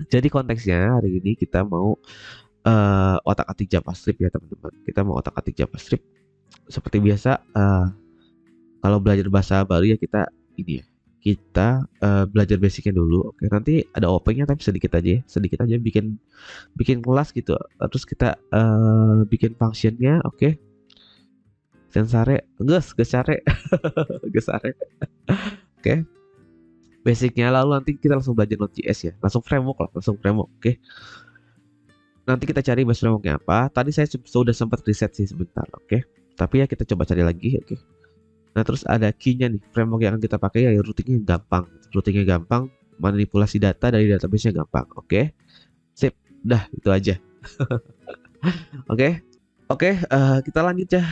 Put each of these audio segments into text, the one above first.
Jadi konteksnya hari ini kita mau otak-atik JavaScript ya teman-teman. Kita mau otak-atik JavaScript seperti biasa. Kalau belajar bahasa baru ya kita ini ya. Kita belajar basicnya dulu. Oke, nanti ada OP-nya tapi sedikit aja, ya. Sedikit aja bikin bikin kelas gitu. Terus kita bikin functionnya. Oke, sensare, gesare, gesare. Oke, basicnya lalu nanti kita langsung belajar Node.js ya. Langsung framework lah, langsung framework. Oke. Nanti kita cari base frameworknya apa. Tadi saya sudah sempat riset sih sebentar, oke. Tapi ya kita coba cari lagi, oke. Nah terus ada key-nya nih, framework yang akan kita pakai ya routingnya gampang. Routingnya gampang, manipulasi data dari database-nya gampang, oke. Sip, dah itu aja. Oke, oke, kita lanjut ya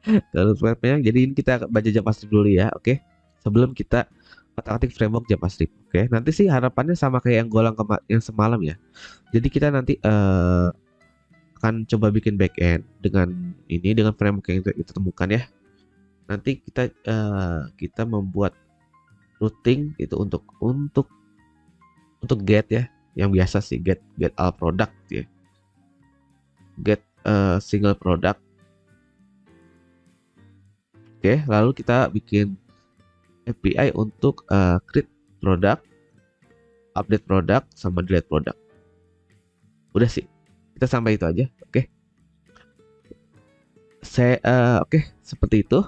ke roadmap-nya. Jadi ini kita baca JavaScript dulu ya, oke. Sebelum kita otak-atik framework JavaScript, oke. Nanti sih harapannya sama kayak yang golang yang semalam ya. Jadi kita nanti akan coba bikin backend dengan framework yang kita temukan ya. Nanti kita membuat routing itu untuk get ya, yang biasa sih get all product ya, get single product. Oke, lalu kita bikin API untuk create product, update product, sama delete product. Udah sih, kita sampai itu aja. Oke, oke seperti itu.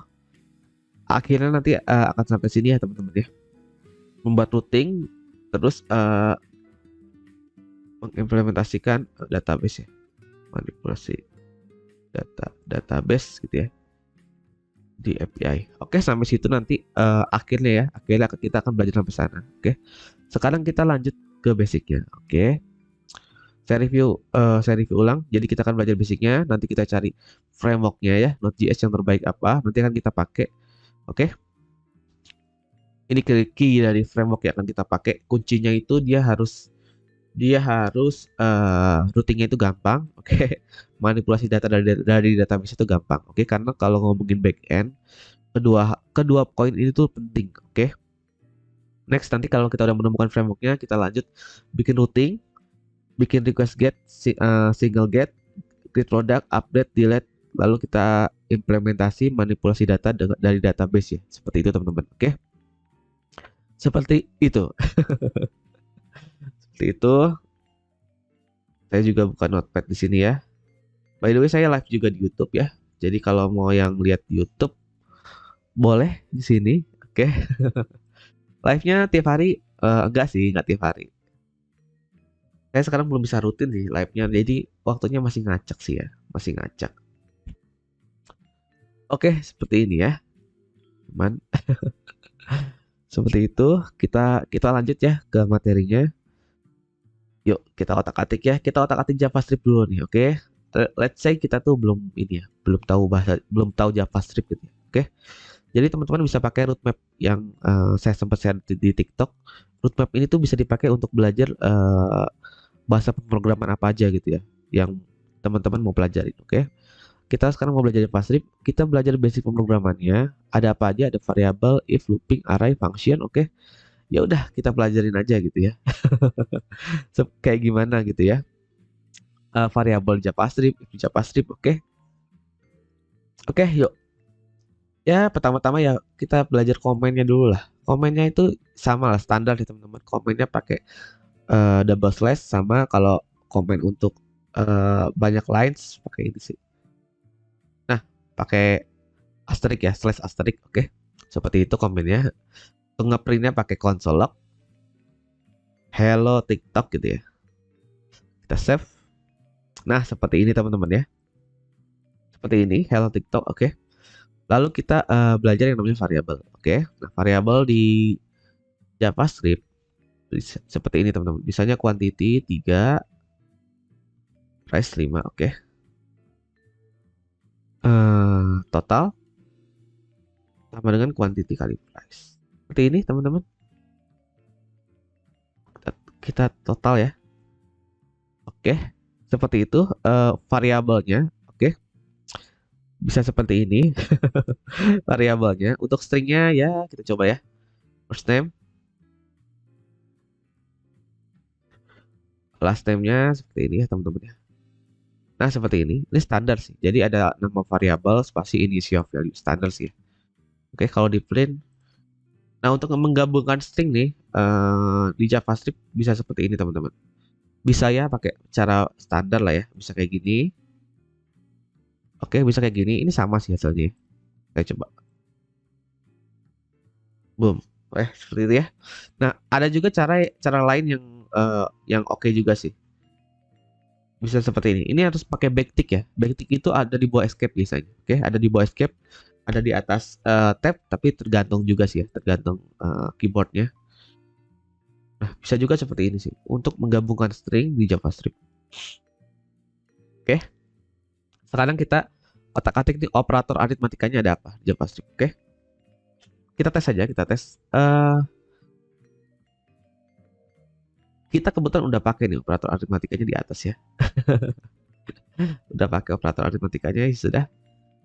Akhirnya nanti akan sampai sini ya teman-teman ya. Membuat routing, terus mengimplementasikan database ya, manipulasi database gitu ya di API. Oke, sampai situ nanti akhirnya kita akan belajar sampai sana. Oke, sekarang kita lanjut ke basicnya. Oke, saya review ulang. Jadi kita akan belajar basicnya, nanti kita cari frameworknya ya, Node.js yang terbaik apa, nanti akan kita pakai. Oke, ini key dari framework yang akan kita pakai. Kuncinya itu dia harus routingnya itu gampang, oke. Okay? Manipulasi data dari database itu gampang, oke. Okay? Karena kalau ngomongin backend, kedua kedua poin ini tuh penting, oke. Okay? Next nanti kalau kita udah menemukan frameworknya, kita lanjut bikin routing, bikin request get, single get, create product, update, delete, lalu kita implementasi manipulasi data dari database ya, seperti itu teman-teman, oke. Okay? Seperti itu, seperti itu. Saya juga buka notepad di sini ya. By the way, saya live juga di YouTube ya. Jadi kalau mau yang lihat di YouTube boleh di sini. Oke. Live-nya tiap hari enggak sih, enggak tiap hari. Saya sekarang belum bisa rutin sih live-nya. Jadi waktunya masih ngacak sih ya, masih ngacak. Oke, seperti ini ya. Teman. Seperti itu, kita lanjut ya ke materinya. Yuk, kita otak-atik ya. Kita otak-atik JavaScript dulu nih, oke? Let's say kita tuh belum ini ya, belum tahu JavaScript gitu ya. Oke. Jadi teman-teman bisa pakai roadmap yang saya sempat share di TikTok. Roadmap ini tuh bisa dipakai untuk belajar bahasa pemrograman apa aja gitu ya, yang teman-teman mau pelajari. Oke. Kita sekarang mau belajar JavaScript. Kita belajar basic pemrogramannya. Ada apa aja? Ada variable, if, looping, array, function. Oke. Ya udah kita pelajarin aja gitu ya. Kayak gimana gitu ya. Variable JavaScript, if JavaScript. Oke. Oke, yuk. Ya pertama-tama ya kita belajar komennya dulu lah. Komennya itu sama lah, standar ya teman-teman. Komennya pakai double slash, sama kalau komen untuk banyak lines pakai ini sih. Nah, pakai asterisk ya, slash asterisk. Oke. Seperti itu komennya. Ngeprintnya pakai console log hello TikTok gitu ya. Kita save. Nah, seperti ini teman-teman ya. Seperti ini hello TikTok. Oke. Lalu kita belajar yang namanya variabel. Oke. Nah, variabel di JavaScript seperti ini teman-teman. Misalnya quantity 3, price 5, oke. Total sama dengan quantity kali price. Seperti ini teman-teman. Kita total ya. Oke. Seperti itu variabelnya, oke. Bisa seperti ini variabelnya. Untuk stringnya ya kita coba ya. First name, Last name-nya seperti ini ya teman-teman ya. Nah seperti ini standar sih. Jadi ada nama variabel spasi initial value standar sih ya. Oke, kalau di print, nah untuk menggabungkan string nih di JavaScript bisa seperti ini teman-teman. Bisa ya pakai cara standar lah ya, bisa kayak gini. Oke, bisa kayak gini. Ini sama sih hasilnya. Saya coba. Boom. Seperti itu ya. Nah, ada juga cara cara lain yang oke juga sih. Bisa seperti ini. Ini harus pakai backtick ya. Backtick itu ada di bawah escape biasanya. Oke, ada di bawah escape, ada di atas tab, tapi tergantung juga sih ya, tergantung keyboardnya. Nah, bisa juga seperti ini sih untuk menggabungkan string di JavaScript. Oke. Sekarang kita otak-atik nih operator aritmatikanya ada apa di JavaScript. Oke. Kita tes saja, kita tes. Kita kebetulan udah pakai nih operator aritmatikanya di atas ya. Udah pakai operator aritmatikanya ya sudah.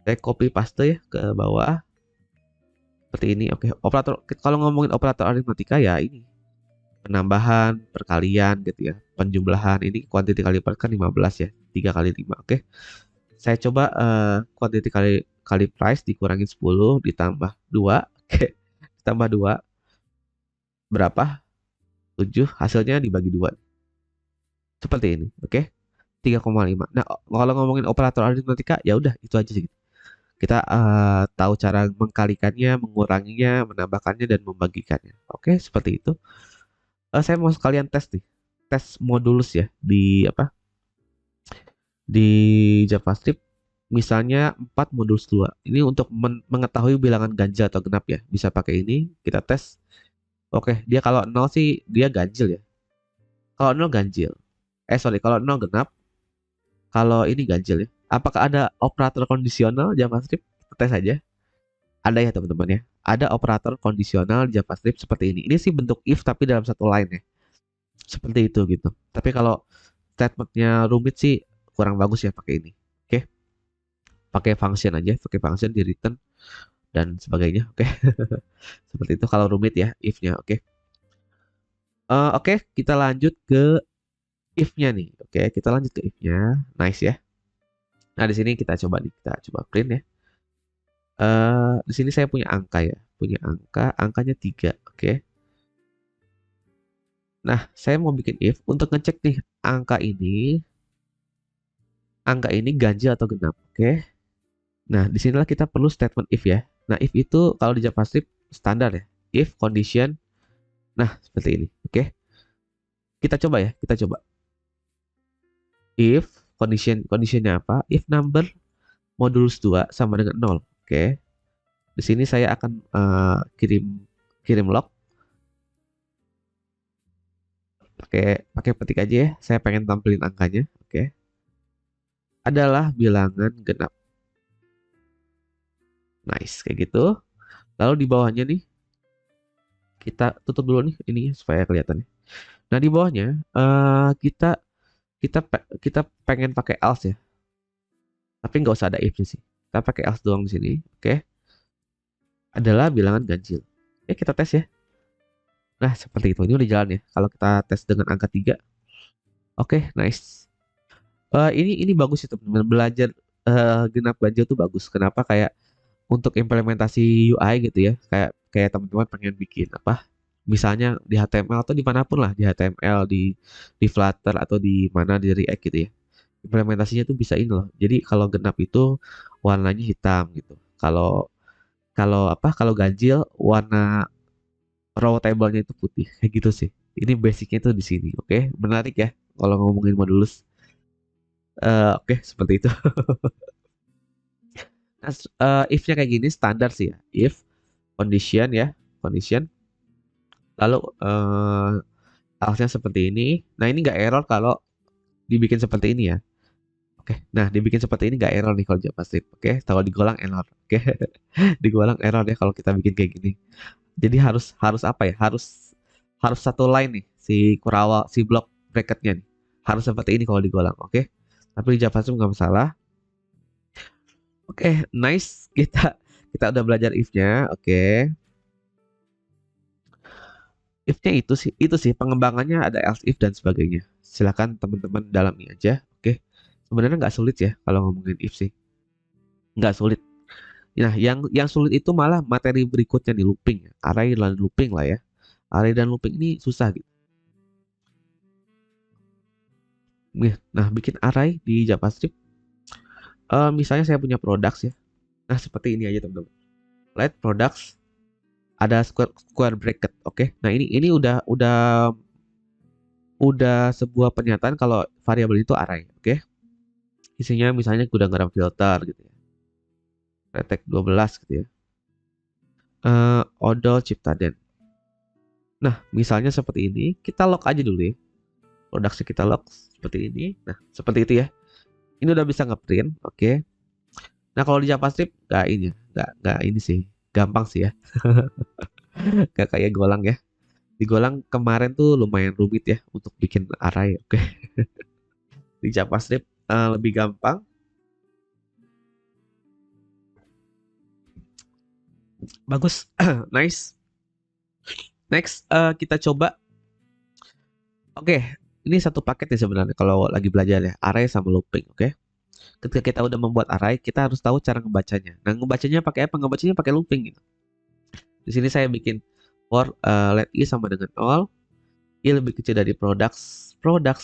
Saya copy paste ya ke bawah. Seperti ini. Oke, operator kalau ngomongin operator aritmatika ya ini penambahan, perkalian gitu ya. Penjumlahan ini quantity kali per kan 15 ya. 3 kali 5. Oke. Saya coba quantity kali price dikurangin 10 ditambah 2. Oke. Ditambah 2 berapa? 7. Hasilnya dibagi 2. Seperti ini. Oke. 3,5. Nah, kalau ngomongin operator aritmatika ya udah itu aja sih. Kita tahu cara mengkalikannya, menguranginya, menambahkannya dan membagikannya. Oke, seperti itu. Saya mau sekalian tes nih. Tes modulus ya di apa? Di JavaScript misalnya 4 modulus 2. Ini untuk mengetahui bilangan ganjil atau genap ya. Bisa pakai ini, kita tes. Oke, dia kalau 0 sih dia ganjil ya. Kalau 0 ganjil. Sorry, kalau 0 genap. Kalau ini ganjil ya. Apakah ada operator kondisional JavaScript? Kita tes saja. Ada ya teman-teman ya. Ada operator kondisional di JavaScript seperti ini. Ini sih bentuk if tapi dalam satu line ya. Seperti itu gitu. Tapi kalau statementnya rumit sih kurang bagus ya pakai ini. Oke. Pakai function aja, pakai function di return dan sebagainya. Oke. Seperti itu kalau rumit ya if-nya. Oke. Oke, kita lanjut ke if-nya nih. Oke, kita lanjut ke if-nya. Nice ya. Nah, di sini kita coba nih, kita coba print ya. Di sini saya punya angka ya, punya angka, angkanya 3, oke. Nah, saya mau bikin if untuk ngecek nih angka ini ganjil atau genap, oke. Nah, disinilah kita perlu statement if ya. Nah, if itu kalau di JavaScript standar ya, if condition, nah seperti ini, oke. Kita coba ya, kita coba. If conditionnya apa? If number modulus 2 sama dengan 0, oke. Di sini saya akan kirim log pakai petik aja ya. Saya pengen tampilin angkanya, oke. Adalah bilangan genap. Nice, kayak gitu. Lalu di bawahnya nih kita tutup dulu nih ini supaya kelihatan. Nah, di bawahnya kita kita pengen pakai else ya. Tapi nggak usah ada if sih. Kita pakai else doang di sini, oke. Adalah bilangan ganjil. Kita tes ya. Nah, seperti itu. Ini udah jalan ya. Kalau kita tes dengan angka 3. Oke, nice. Ini bagus itu teman-teman. Belajar genap ganjil tuh bagus. Kenapa? Kayak untuk implementasi UI gitu ya. Kayak teman-teman pengen bikin apa? Misalnya di HTML atau dimanapun lah, di HTML, di Flutter atau di mana di React gitu ya. Implementasinya tuh bisa ini loh. Jadi kalau genap itu warnanya hitam gitu. Kalau kalau apa? Kalau ganjil warna raw table-nya itu putih. Kayak gitu sih. Ini basicnya tuh di sini. Oke, menarik ya kalau ngomongin modulus. Oke, seperti itu. Nah, if-nya kayak gini standar sih ya. If condition ya, condition. Lalu else-nya seperti ini. Nah, ini nggak error kalau dibikin seperti ini ya. Oke, nah dibikin seperti ini nggak error nih kalau JavaScript. Oke, kalau digolang error. Oke, digolang error ya kalau kita bikin kayak gini. Jadi harus harus apa ya? Harus satu line nih si kurawal si blok bracketnya nih. Harus seperti ini kalau digolang. Oke, tapi di JavaScript nggak masalah. Oke, nice. Kita udah belajar if-nya. Oke. If-nya itu sih pengembangannya ada else if dan sebagainya. Silakan teman-teman dalami aja. Oke. Sebenarnya nggak sulit ya kalau ngomongin if sih. Nggak sulit. Nah, yang sulit itu malah materi berikutnya di looping ya. Array dan looping lah ya. Array dan looping ini susah gitu. Nah, bikin array di JavaScript. Misalnya saya punya products ya. Nah, seperti ini aja teman-teman. Let products ada square bracket, oke. Nah, ini udah sebuah pernyataan kalau variabel itu array, oke. Isinya misalnya gudang garam filter gitu ya. Retek 12 gitu ya. Odol Ciptaden. Nah, misalnya seperti ini, kita log aja dulu ya. Production kita log seperti ini. Nah, seperti itu ya. Ini udah bisa ngeprint, oke. Nah, kalau di JavaScript nggak ini, nggak ini sih, gampang sih ya. Nggak kayak Golang ya. Di Golang kemarin tuh lumayan rumit ya untuk bikin array, oke. Di JavaScript lebih gampang. Bagus, nice. Next, kita coba. Oke, ini satu paket ya sebenarnya kalau lagi belajar ya, array sama looping, oke. Ketika kita udah membuat array, kita harus tahu cara ngebacanya. Nah, ngebacanya pakai apa? Ngebacanya pakai looping gitu. Di sini saya bikin for let i sama dengan all, i lebih kecil dari products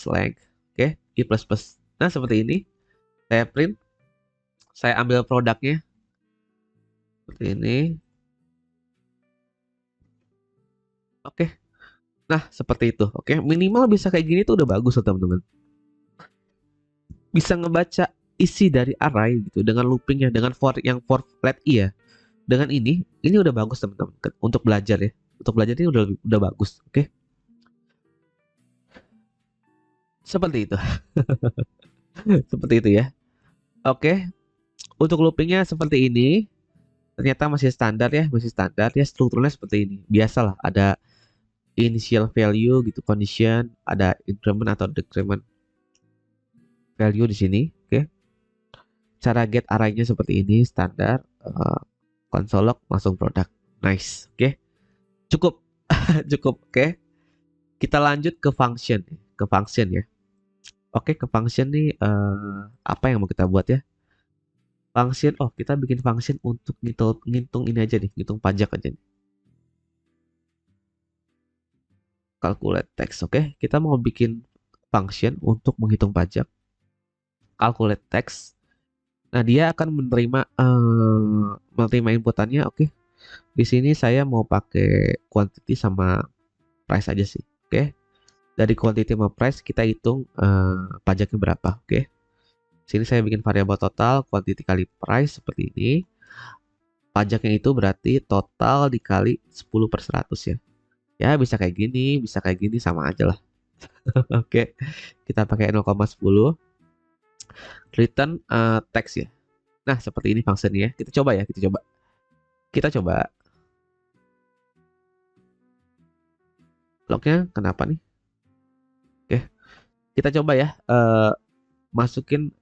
length, oke, i plus plus. Nah, seperti ini. Saya print, saya ambil produknya seperti ini. Oke. Nah, seperti itu. Oke, minimal bisa kayak gini tuh udah bagus loh, teman-teman. Bisa ngebaca isi dari array gitu dengan loopingnya, dengan for let i ya. Dengan ini udah bagus teman-teman untuk belajar ya. Untuk belajar ini udah bagus. Oke. Seperti itu. Seperti itu ya. Oke. Untuk loopingnya seperti ini. Ternyata masih standar ya, strukturnya seperti ini. Biasalah ada initial value gitu, condition, ada increment atau decrement value di sini, oke. Cara get array-nya seperti ini, standar, console log langsung produk. Nice, oke. Cukup, cukup, oke. Kita lanjut ke function ya. Oke, ke function nih apa yang mau kita buat ya? Function, kita bikin function untuk ngitung ini aja nih, ngitung pajak aja nih. Calculate text, oke. Kita mau bikin function untuk menghitung pajak. Calculate text. Nah, dia akan menerima inputannya, oke. Di sini saya mau pakai quantity sama price aja sih, oke. Dari quantity sama price kita hitung pajaknya berapa, oke. Sini saya bikin variabel total, quantity kali price seperti ini. Pajaknya itu berarti total dikali 10/100 ya. Ya, bisa kayak gini, sama aja lah. Oke, kita pakai 0,10. Return text ya. Nah, seperti ini fungsinya. Kita coba ya, Kita coba. Lognya kenapa nih? Oke, kita coba ya. Masukin,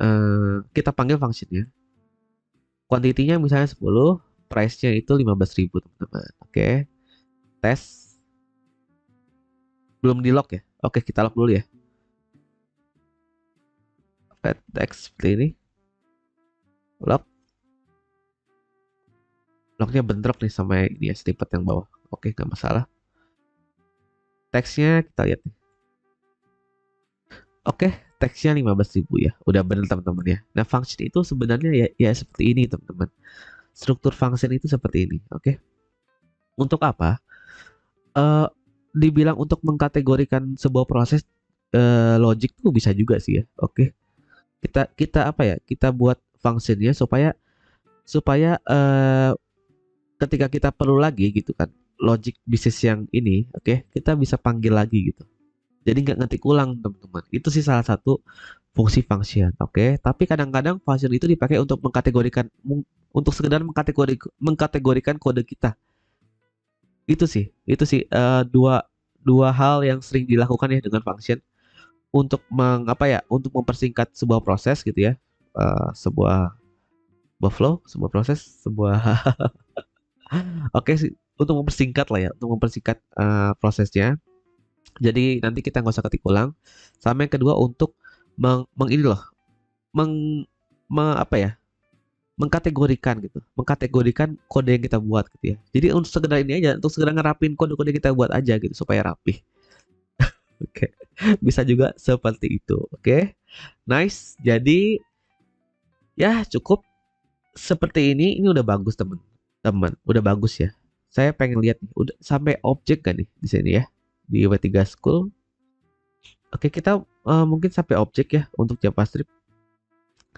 kita panggil fungsinya. Kuantitinya misalnya 10, price-nya itu 15.000 teman-teman. Oke, tes. Belum di log ya. Oke, kita log dulu ya. Fat text seperti ini. Log. Lognya bentrok nih sama ini ya, snippet yang bawah. Oke, nggak masalah. Teksnya kita lihat nih. Oke, teksnya 15.000 ya. Udah bener teman-teman ya. Nah, function itu sebenarnya ya seperti ini teman-teman. Struktur function itu seperti ini. Oke. Untuk apa? Dibilang untuk mengkategorikan sebuah proses logic tuh bisa juga sih ya. Oke. Kita apa ya? Kita buat functionnya supaya ketika kita perlu lagi gitu kan, logic bisnis yang ini, oke, kita bisa panggil lagi gitu. Jadi nggak ngetik ulang teman-teman. Itu sih salah satu fungsi function, oke. Tapi kadang-kadang function itu dipakai untuk untuk sekedar mengkategorikan kode kita. Itu sih dua hal yang sering dilakukan ya dengan function untuk untuk mempersingkat sebuah proses gitu ya. Sebuah flow, sebuah proses, sebuah oke sih. untuk mempersingkat lah ya, untuk mempersingkat prosesnya. Jadi nanti kita nggak usah ketik ulang. Sama yang kedua untuk ini loh, meng, apa ya, mengkategorikan gitu, mengkategorikan kode yang kita buat gitu ya. Jadi untuk sekedar ini aja, untuk segera ngerapin kode-kode yang kita buat aja gitu supaya rapi. Oke, bisa juga seperti itu. Oke, nice. Jadi ya cukup seperti ini. Ini udah bagus teman-teman, udah bagus ya. Saya pengen lihat nih, udah sampai objek kan nih di sini ya di W3 School. Oke, kita mungkin sampai objek ya untuk JavaScript.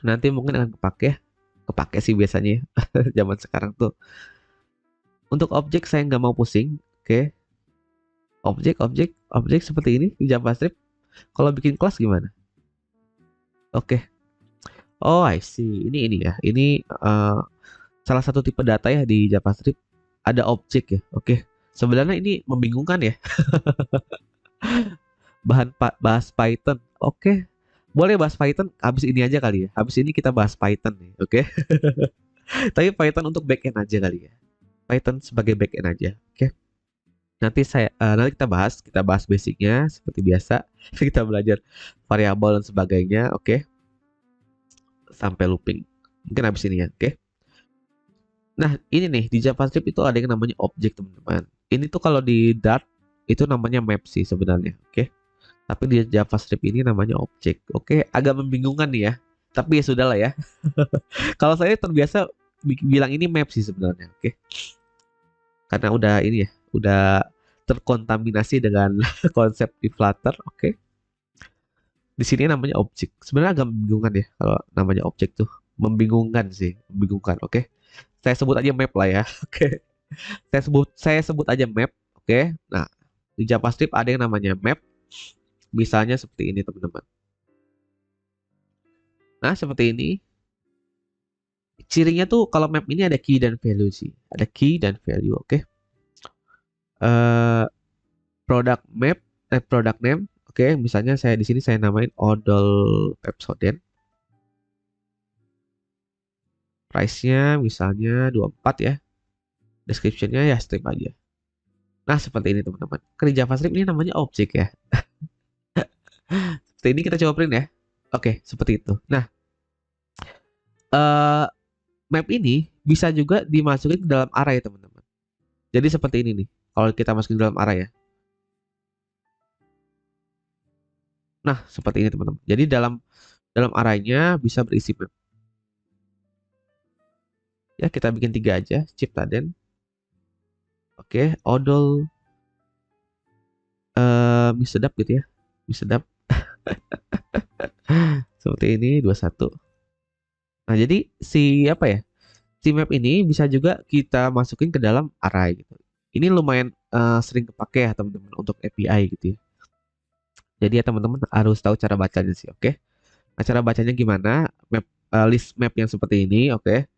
Nanti mungkin akan kepake sih biasanya ya, zaman sekarang tuh. Untuk objek saya nggak mau pusing. Oke, objek seperti ini di JavaScript. Kalau bikin kelas gimana? Oke. Oh, I see. Ini ya. Ini salah satu tipe data ya di JavaScript. Ada objek ya. Oke. Sebenarnya ini membingungkan ya. Bahas Python. Oke. Boleh bahas Python habis ini aja kali ya. Habis ini kita bahas Python nih. Oke. Tapi Python untuk backend aja kali ya. Python sebagai backend aja. Oke. Nanti kita bahas basicnya seperti biasa. Kita belajar variabel dan sebagainya. Oke. Sampai looping. Mungkin habis ini ya. Oke. Nah, ini nih di JavaScript itu ada yang namanya objek, teman-teman. Ini tuh kalau di Dart itu namanya map sih sebenarnya, oke? Tapi di JavaScript ini namanya objek, oke? Agak membingungkan nih ya. Tapi ya sudahlah ya. Kalau saya terbiasa bilang ini map sih sebenarnya, oke? Karena udah ini ya, udah terkontaminasi dengan konsep di Flutter, oke? Di sini namanya objek. Sebenarnya agak membingungkan ya kalau namanya objek tuh. Membingungkan sih, membingungkan, oke? Saya sebut aja map lah ya. Oke. Saya sebut aja map. Oke. Nah, di JavaScript ada yang namanya map. Misalnya seperti ini, teman-teman. Nah, seperti ini. Cirinya tuh kalau map ini ada key dan value sih. Ada key dan value, oke. Eh product map, product name. Oke, misalnya saya di sini saya namain odol Pepsodent. Price-nya misalnya 24 ya. Description-nya ya strip aja. Nah, seperti ini teman-teman. Di JavaScript ini namanya objek ya. Seperti ini kita coba print ya. Oke, seperti itu. Nah, map ini bisa juga dimasukin ke dalam array teman-teman. Jadi seperti ini nih. Kalau kita masukin ke dalam array ya. Nah, seperti ini teman-teman. Jadi dalam array-nya bisa berisi map. Ya, kita bikin 3 aja. Ciptaden. Oke, odol mie sedap gitu ya. Mie sedap. Seperti ini 21. Nah, jadi si apa ya? Si map ini bisa juga kita masukin ke dalam array gitu. Ini lumayan sering kepake ya teman-teman untuk API gitu ya. Jadi ya teman-teman harus tahu cara bacanya sih, oke? Nah, cara bacanya gimana? List map yang seperti ini, oke?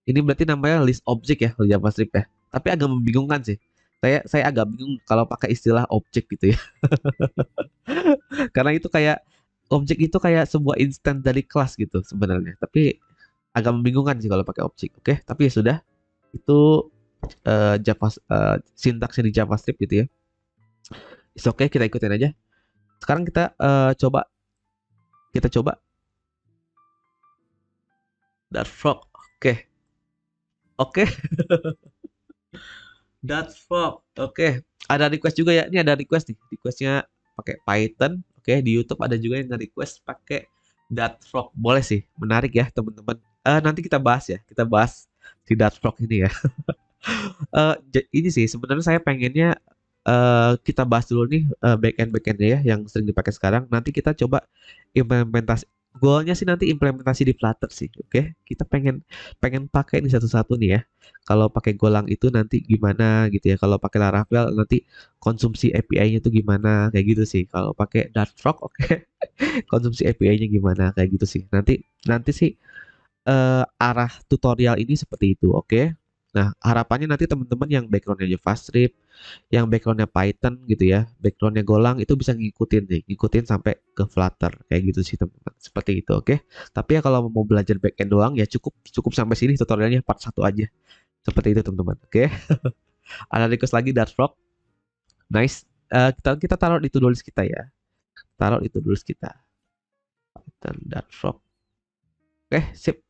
Ini berarti namanya list object ya di JavaScript ya. Tapi agak membingungkan sih. Saya agak bingung kalau pakai istilah objek gitu ya. Karena itu kayak objek itu kayak sebuah instan dari kelas gitu sebenarnya. Tapi agak membingungkan sih kalau pakai objek, oke? Tapi ya sudah. Itu sintaksnya di JavaScript gitu ya. Oke, kita ikutin aja. Sekarang kita coba Dart frog. Oke. Oke. Dart frog. Oke. Ada request juga ya. Ini ada request nih. Requestnya pakai Python. Oke, di YouTube ada juga yang nge-request pakai Dart frog. Boleh sih. Menarik ya, teman-teman. Nanti kita bahas ya. Kita bahas si Dart frog ini ya. Ini sih sebenarnya saya pengennya kita bahas dulu nih backendnya ya yang sering dipakai sekarang. Nanti kita coba implementasi. Goalnya sih nanti implementasi di Flutter sih, oke? Kita pengen pengen pakai ini satu-satu nih ya. Kalau pakai Golang itu nanti gimana gitu ya. Kalau pakai Laravel nanti konsumsi API-nya itu gimana kayak gitu sih. Kalau pakai Dartfrog, oke, konsumsi API-nya gimana kayak gitu sih. Nanti nanti sih arah tutorial ini seperti itu, oke? Nah, harapannya nanti teman-teman yang backgroundnya JavaScript, yang backgroundnya Python gitu ya, backgroundnya Golang itu bisa ngikutin sampai ke Flutter kayak gitu sih teman-teman. Seperti itu, oke? Tapi ya kalau mau belajar backend doang ya cukup sampai sini tutorialnya part 1 aja. Seperti itu teman-teman, oke? Ada request lagi Dart Frog. Nice. Kita taruh di to-do list kita ya. Taruh di to-do list kita. Python Dart Frog. Oke, sip.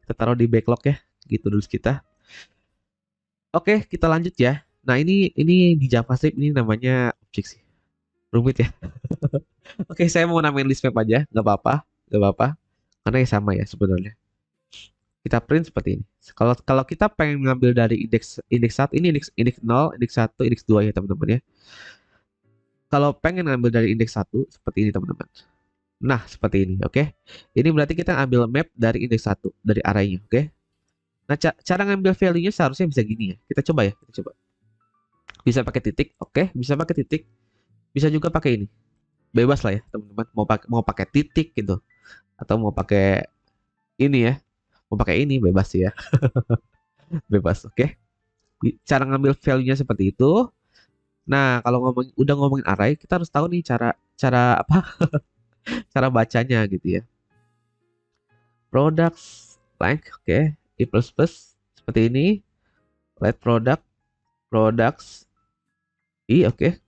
Kita taruh di backlog ya, gitu dulu kita. Oke, kita lanjut ya. Nah, ini di JavaScript ini namanya objek sih. Rumit ya. Oke, saya mau namain list map aja, nggak apa-apa, nggak apa-apa. Karena ya sama ya sebenarnya. Kita print seperti ini. Kalau kalau kita pengen ngambil dari indeks 1, ini indeks 0, indeks 1, indeks 2 ya teman-teman ya. Kalau pengen ngambil dari indeks 1 seperti ini teman-teman. Nah, seperti ini, oke. Ini berarti kita ambil map dari indeks 1, dari arraynya, oke. Nah, cara ngambil value-nya seharusnya bisa gini ya. Kita coba ya, kita coba. Bisa pakai titik, oke. Bisa pakai titik. Bisa juga pakai ini. Bebas lah ya, teman-teman. Mau pakai titik gitu, atau mau pakai ini ya. Mau pakai ini bebas sih ya. Bebas, oke. Cara ngambil value-nya seperti itu. Nah, kalau udah ngomongin array, kita harus tahu nih cara cara apa? Cara bacanya gitu ya. Products blank, oke. I plus plus seperti ini. Let products i, oke.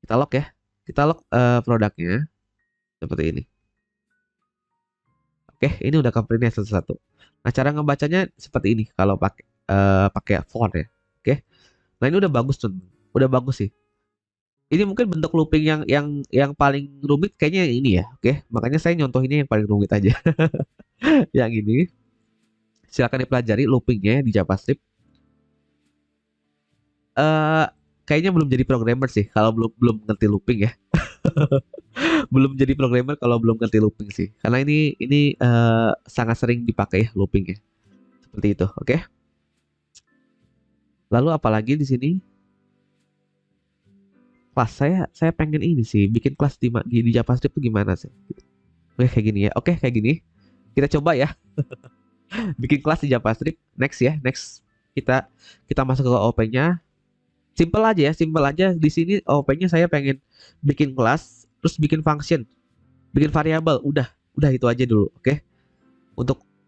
Kita lock ya. Kita lock produknya seperti ini. Oke, ini udah covernya satu-satu. Nah, cara ngebacanya seperti ini kalau pakai font ya. Oke. Nah, ini udah bagus tuh. Udah bagus sih. Ini mungkin bentuk looping yang paling rumit kayaknya ini ya. Oke, makanya saya nyontohinnya yang paling rumit aja. Yang ini. Silakan dipelajari loopingnya di JavaScript. eh Kayaknya belum jadi programmer sih kalau belum belum ngerti looping ya. Belum jadi programmer kalau belum ngerti looping sih. Karena ini sangat sering dipakai ya looping ya. Seperti itu, oke? Lalu apalagi di sini? Kelas saya pengen ini sih, bikin kelas di JavaScript tuh gimana sih? Oke, kayak gini ya. Oke, kayak gini. Kita coba ya. Bikin kelas di JavaScript. Next ya, next. Kita kita masuk ke OP-nya. Simple aja ya, simple aja. Di sini OP-nya saya pengen bikin kelas, terus bikin function, bikin variabel. Udah itu aja dulu, oke?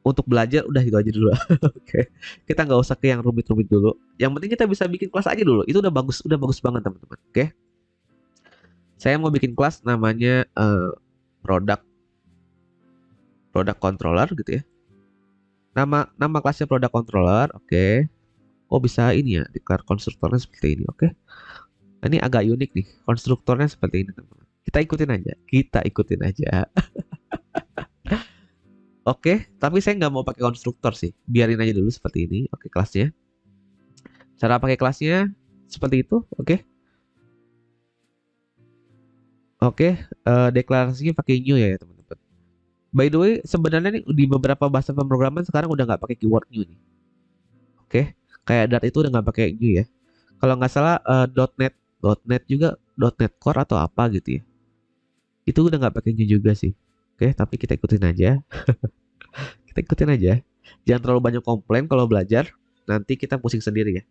Untuk belajar udah itu aja dulu. Oke. Kita nggak usah ke yang rumit-rumit dulu. Yang penting kita bisa bikin kelas aja dulu. Itu udah bagus banget teman-teman. Oke. Saya mau bikin kelas namanya product product controller gitu ya. Nama kelasnya product controller, oke. Oh, bisa ini ya, declare konstruktornya seperti ini, oke. Nah, ini agak unik nih, konstruktornya seperti ini teman-teman. Kita ikutin aja. Oke, tapi saya nggak mau pakai konstruktor sih. Biarin aja dulu seperti ini. Oke, kelasnya. Cara pakai kelasnya seperti itu, oke. Oke, deklarasinya pakai new ya teman-teman. By the way, sebenarnya nih di beberapa bahasa pemrograman sekarang udah nggak pakai keyword new nih. Oke, kayak Dart itu udah nggak pakai new ya. Kalau nggak salah .NET juga .NET Core atau apa gitu ya. Itu udah nggak pakai new juga sih. Oke, tapi kita ikutin aja. Kita ikutin aja. Jangan terlalu banyak komplain kalau belajar. Nanti kita pusing sendiri ya.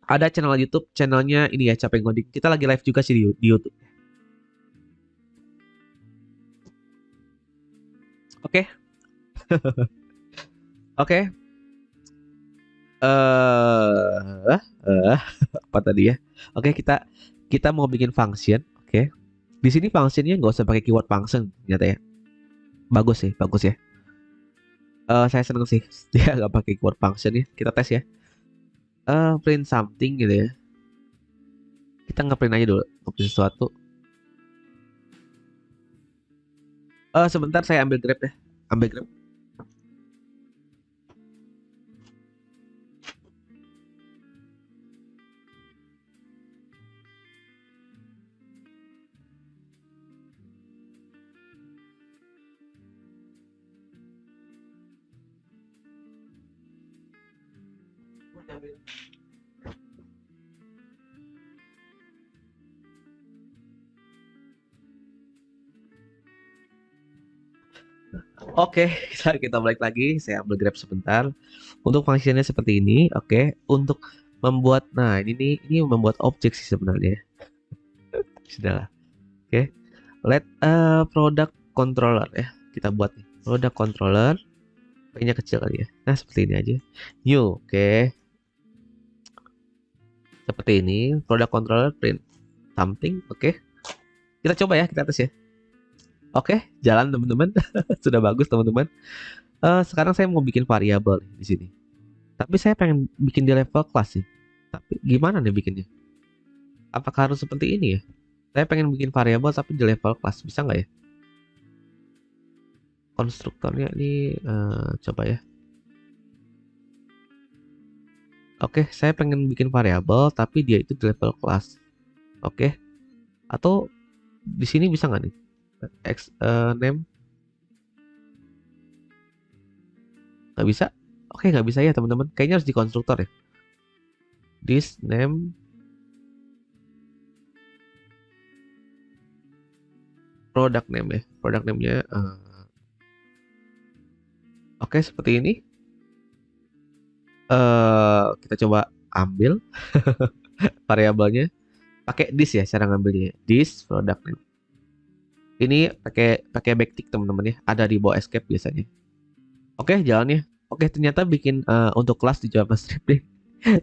Ada channel YouTube, channelnya ini ya, Capek Ngoding. Kita lagi live juga sih di YouTube. Oke. Oke. Apa tadi ya? Oke, kita mau bikin function. Oke. Di sini functionnya nggak usah pakai keyword function, ternyata ya. Bagus sih, bagus ya. Saya seneng sih dia nggak pakai keyword function ya. Kita tes ya. Print something gitu ya. Kita nge-print aja dulu, nge-print sesuatu. Sebentar saya ambil grab ya. Ambil grab. Oke, kita balik lagi. Saya ambil grab sebentar. Untuk fungsinya seperti ini, oke. Untuk membuat, nah ini membuat objek sih sebenarnya. Sudahlah. Oke. Let product controller ya. Kita buat nih. Product controller. P-nya kecil kali ya. Nah, seperti ini aja. New, oke. Seperti ini, product controller print something, oke. Kita coba ya, kita tes ya. Oke, jalan teman-teman. Sudah bagus teman-teman. Sekarang saya mau bikin variabel di sini. Tapi saya pengen bikin di level kelas sih. Tapi gimana nih bikinnya? Apakah harus seperti ini ya? Saya pengen bikin variabel tapi di level kelas, bisa nggak ya? Konstruktornya ini coba ya. Oke, saya pengen bikin variabel tapi dia itu di level kelas. Oke. Atau di sini bisa nggak nih? Name nggak bisa? Oke, nggak bisa ya teman-teman. Kayaknya harus di konstruktor ya. This name product name ya. Product name-nya oke, seperti ini. Kita coba ambil variabelnya. Pakai this ya cara ngambilnya. This product name. Ini pakai backtick teman-teman ya. Ada di bawah escape biasanya. Oke, jalannya. Oke, ternyata bikin untuk kelas di JavaScript nih.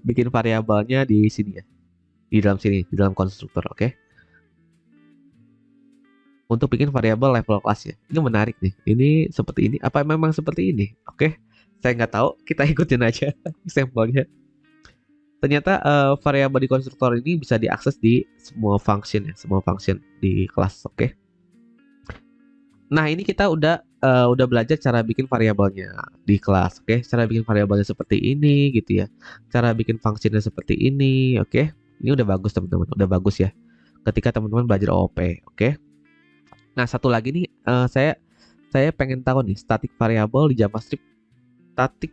Bikin variabelnya di sini ya. Di dalam sini, di dalam konstruktor, oke. Untuk bikin variabel level kelas ya. Ini menarik nih. Ini seperti ini. Apa memang seperti ini? Oke. Saya nggak tahu. Kita ikutin aja sampelnya. Ternyata variabel di konstruktor ini bisa diakses di semua function ya, semua function di kelas, oke. Nah, ini kita udah belajar cara bikin variabelnya di kelas, oke. Cara bikin variabelnya seperti ini gitu ya. Cara bikin functionnya seperti ini, oke. Ini udah bagus teman-teman, udah bagus ya. Ketika teman-teman belajar OOP, oke. Nah, satu lagi nih, saya pengen tahu nih static variable di JavaScript, static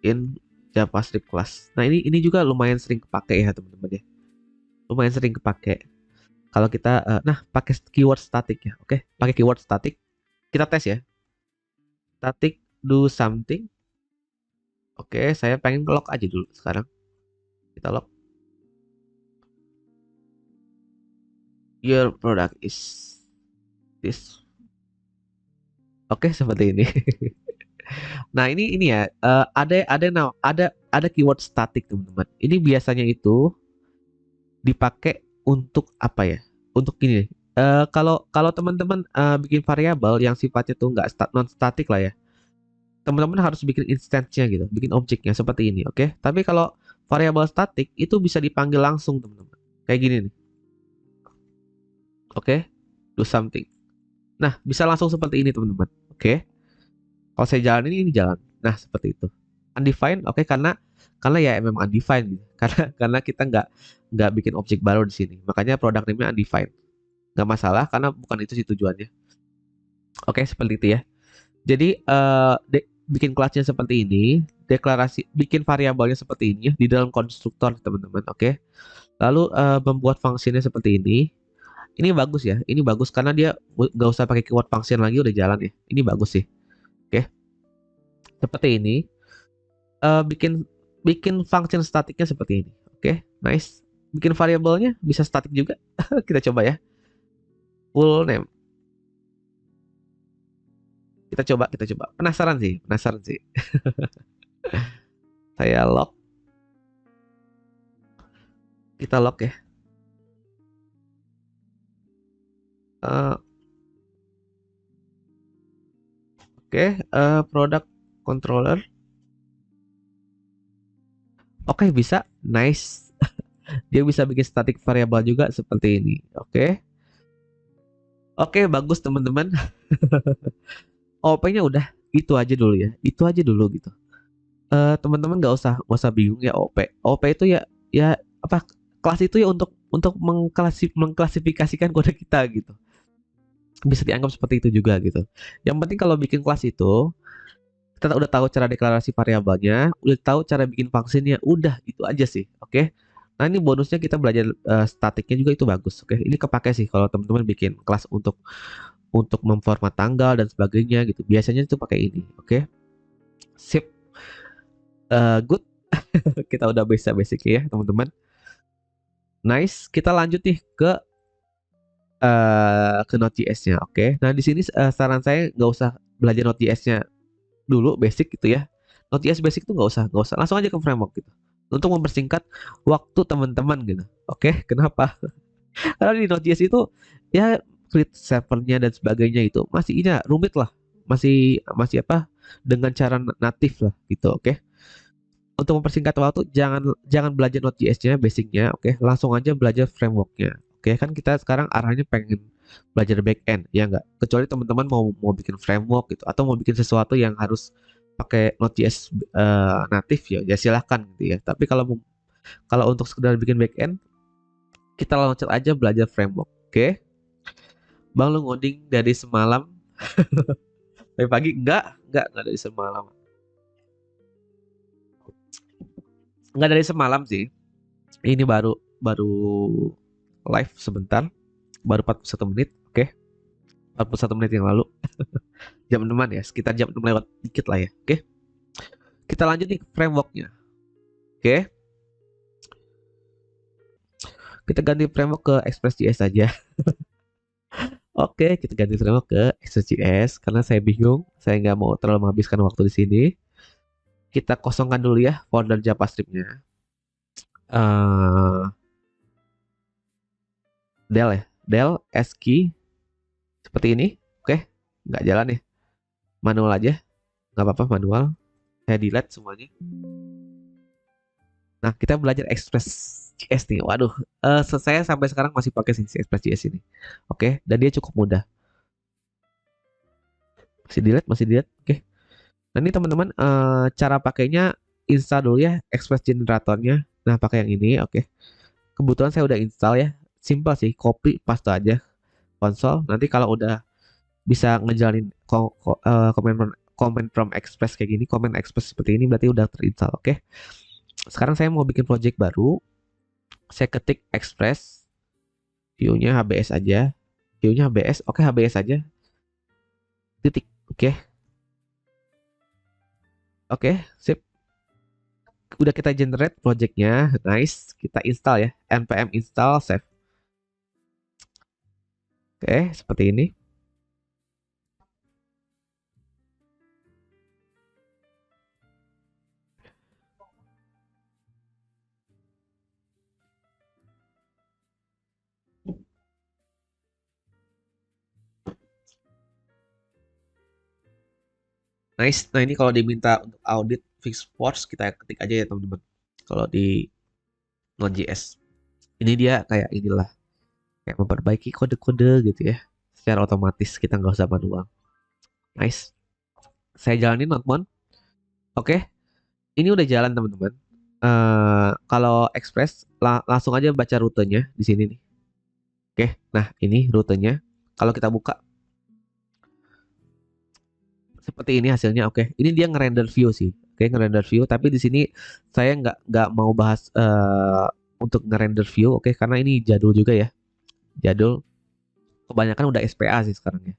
in JavaScript class. Nah, ini juga lumayan sering kepake ya teman-teman ya. Lumayan sering kepake. Kalau kita pakai keyword static ya. Oke, pakai keyword static. Kita tes ya. Static do something. Oke, saya pengen log aja dulu sekarang. Kita log. Your product is this. Oke, seperti ini. Nah, ini ya, ada keyword static teman-teman. Ini biasanya itu dipakai untuk apa ya? Untuk ini. Kalau teman-teman bikin variabel yang sifatnya tuh nggak non static lah ya, teman-teman harus bikin instance-nya gitu, bikin objeknya seperti ini, oke? Tapi kalau variabel static itu bisa dipanggil langsung teman-teman, kayak gini nih, oke? Do something. Nah, bisa langsung seperti ini teman-teman, oke? Kalau saya jalan ini jalan. Nah, seperti itu. Undefined, oke? Karena ya memang undefined gitu. Karena kita nggak bikin objek baru di sini. Makanya product name-nya undefined. Nggak masalah karena bukan itu sih tujuannya. Oke, seperti itu ya. Jadi bikin kelasnya seperti ini, bikin variabelnya seperti ini ya, di dalam konstruktor teman-teman, oke. Lalu membuat fungsinya seperti ini. Ini bagus ya, ini bagus karena dia nggak usah pakai keyword function lagi, udah jalan ya. Ini bagus sih, oke. Seperti ini. Bikin function statiknya seperti ini, oke. Nice. Bikin variabelnya bisa statik juga. Kita coba ya. Full name. Kita coba. Penasaran sih. Saya log. Kita log ya. Oke, product controller. Oke, bisa. Nice. Dia bisa bikin static variable juga seperti ini. Oke. Oke, bagus teman-teman. OP-nya udah itu aja dulu ya. Itu aja dulu gitu. Teman-teman nggak usah bingung ya OP. OP itu ya apa, kelas itu ya untuk mengklasifikasikan kode kita gitu. Bisa dianggap seperti itu juga gitu. Yang penting kalau bikin kelas itu kita udah tahu cara deklarasi variabelnya, udah tahu cara bikin fungsinya, udah itu aja sih, oke? Nah, ini bonusnya kita belajar statiknya juga itu bagus, oke? Ini kepake sih kalau teman-teman bikin kelas untuk memformat tanggal dan sebagainya gitu. Biasanya itu pakai ini, oke? Sip. Good. Kita udah basic ya, teman-teman. Nice. Kita lanjut nih ke Node.js-nya, oke? Nah, di sini saran saya nggak usah belajar Node.js-nya dulu basic gitu ya. Node.js basic tuh nggak usah, langsung aja ke framework gitu. Untuk mempersingkat waktu teman-teman gitu. Oke, kenapa? Karena di Node.js itu ya create servernya dan sebagainya itu masih ini ya, rumit lah. Masih masih apa? Dengan cara natif lah gitu, oke. Untuk mempersingkat waktu jangan belajar Node.js-nya basicnya, oke. Langsung aja belajar frameworknya. Oke, kan kita sekarang arahnya pengen belajar back end, ya nggak? Kecuali teman-teman mau mau bikin framework gitu atau mau bikin sesuatu yang harus pakai Node.js natif ya, ya silahkan gitu ya. Tapi kalau untuk sekedar bikin back end, kita loncat aja belajar framework. Oke. Bang lu ngoding dari semalam sampai pagi? Enggak dari semalam. Enggak dari semalam sih. Ini baru baru live sebentar, baru 41 menit. Oke. 41 menit yang lalu. Jam 6 ya, sekitar jam 6 lewat dikit lah ya. Oke. Kita lanjut nih ke frameworknya. Oke. Kita ganti framework ke Express.js saja. Oke, kita ganti framework ke Express.js karena saya bingung, saya nggak mau terlalu menghabiskan waktu di sini. Kita kosongkan dulu ya folder JavaScript-nya. eh Del ya, Del ASCII seperti ini. Oke, nggak jalan ya. Manual aja, nggak apa-apa manual. Saya delete semuanya. Nah, kita belajar Express.js nih. Waduh, saya sampai sekarang masih pakai si Express.js ini. Oke, dan dia cukup mudah. Masih delete. Oke. Nah, ini teman-teman, cara pakainya install dulu ya Express generatornya. Nah, pakai yang ini. Oke. Kebetulan saya udah install ya. Simpel sih, copy paste aja konsol. Nanti kalau udah bisa ngejalanin command from Express kayak gini, command Express seperti ini berarti udah terinstall. Oke. Sekarang saya mau bikin project baru. Saya ketik Express, view-nya HBS aja. View-nya HBS, oke HBS aja. Titik. Oke. Oke, sip. Udah kita generate projectnya, nice. Kita install ya, npm install save. Oke, seperti ini. Nice. Nah, ini kalau diminta untuk audit fix force, kita ketik aja ya teman-teman. Kalau di Node.js. Ini dia kayak inilah, kayak memperbaiki kode-kode gitu ya. Secara otomatis, kita nggak usah manual. Nice. Saya jalanin notepad. Oke, ini udah jalan teman-teman. Kalau Express langsung aja baca rutenya di sini nih. Oke, nah ini rutenya. Kalau kita buka seperti ini hasilnya. Oke, ini dia ngerender view sih. Oke, ngerender view. Tapi di sini saya nggak mau bahas untuk ngerender view. Oke, karena ini jadul juga ya. Jadul. Kebanyakan udah SPA sih sekarang ya.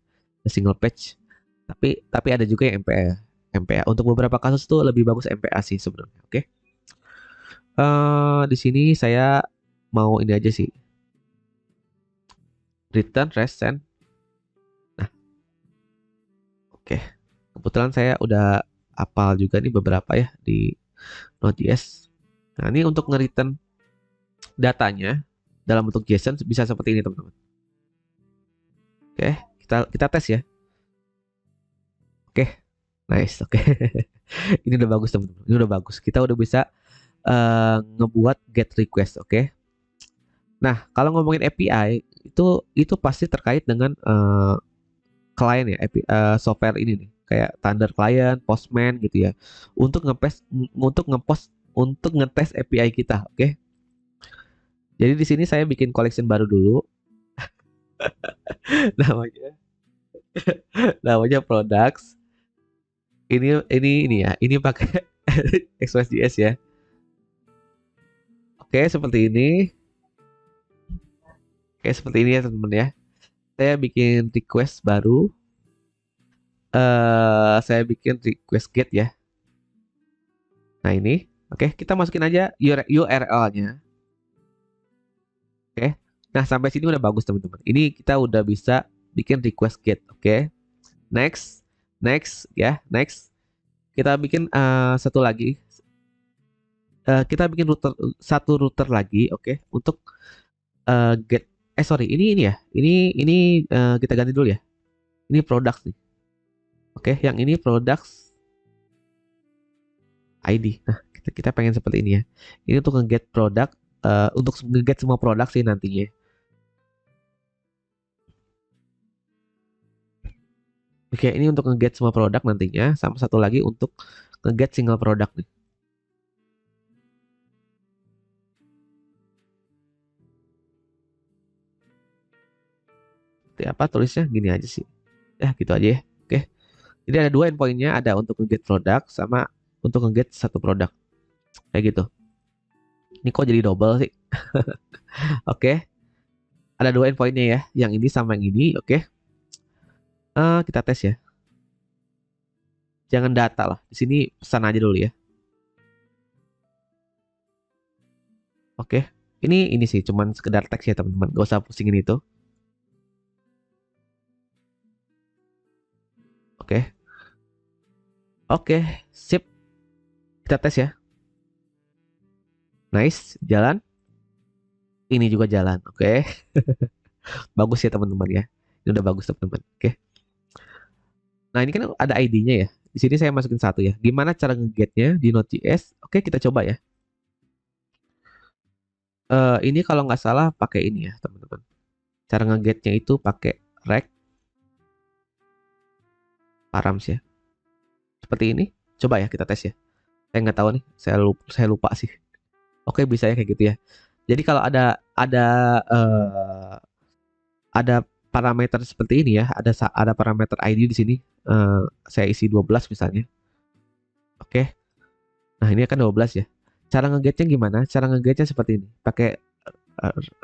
Single page. Tapi ada juga yang MPA. MPA untuk beberapa kasus tuh lebih bagus MPA sih sebenarnya. Oke. Di sini saya mau ini aja sih. Return, rest, send. Nah, oke. Kebetulan saya udah hafal juga nih beberapa ya di Node.js. Nah, ini untuk nge-return datanya dalam bentuk JSON bisa seperti ini, teman-teman. Oke, kita tes ya. Oke, nice. Oke. Ini udah bagus, teman-teman. Ini udah bagus. Kita udah bisa ngebuat get request, oke. Nah, kalau ngomongin API itu pasti terkait dengan klien ya, software ini nih, kayak Thunder Client, Postman gitu ya, untuk untuk ngetes API kita, oke. Jadi di sini saya bikin collection baru dulu, namanya namanya products. Ini ya, ini pakai Express.js ya. Oke, seperti ini. Oke, seperti ini ya teman-teman ya. Saya bikin request baru. Saya bikin request get ya. Nah ini, oke, kita masukin aja URL-nya. Oke. Nah, sampai sini udah bagus teman-teman. Ini kita udah bisa bikin request get, oke. Next. Next ya, next. Kita bikin satu lagi. Kita bikin satu router lagi, oke, untuk get. Sorry, ini ya. Ini kita ganti dulu ya. Ini products nih. Oke, yang ini products ID. Nah, kita pengen seperti ini ya. Ini untuk nge-get product, untuk nge-get semua produk sih nantinya. Oke, ini untuk nge-get semua produk nantinya, sama satu lagi untuk nge-get single product nih. Seperti apa tulisnya? Gini aja sih. Ya, gitu aja ya. Oke. Jadi ada dua endpointnya, ada untuk nge-get produk sama untuk nge-get satu produk. Kayak gitu. Ini kok jadi double sih? Oke. Ada dua endpointnya ya. Yang ini sama yang ini. Oke. Kita tes ya. Jangan data lah. Di sini pesan aja dulu ya. Oke. Ini sih cuman sekedar teks ya teman-teman. Gak usah pusingin itu. Oke. Oke. Sip. Kita tes ya. Nice. Jalan. Ini juga jalan. Oke. Bagus ya teman-teman ya. Ini udah bagus teman-teman. Oke. Nah ini kan ada ID-nya ya. Di sini saya masukin satu ya. Gimana cara nge-get-nya di Node.js? Oke, kita coba ya. Ini kalau nggak salah pakai ini ya teman-teman. Cara nge-get-nya itu pakai rect params ya. Seperti ini. Coba ya kita tes ya. Saya nggak tahu nih. Saya lupa sih. Oke, bisa ya kayak gitu ya. Jadi kalau ada parameter seperti ini ya, ada parameter ID di sini. Saya isi 12 misalnya. Oke. Nah, ini akan 12 ya. Cara nge-get-nya gimana? Cara nge-get-nya seperti ini. Pakai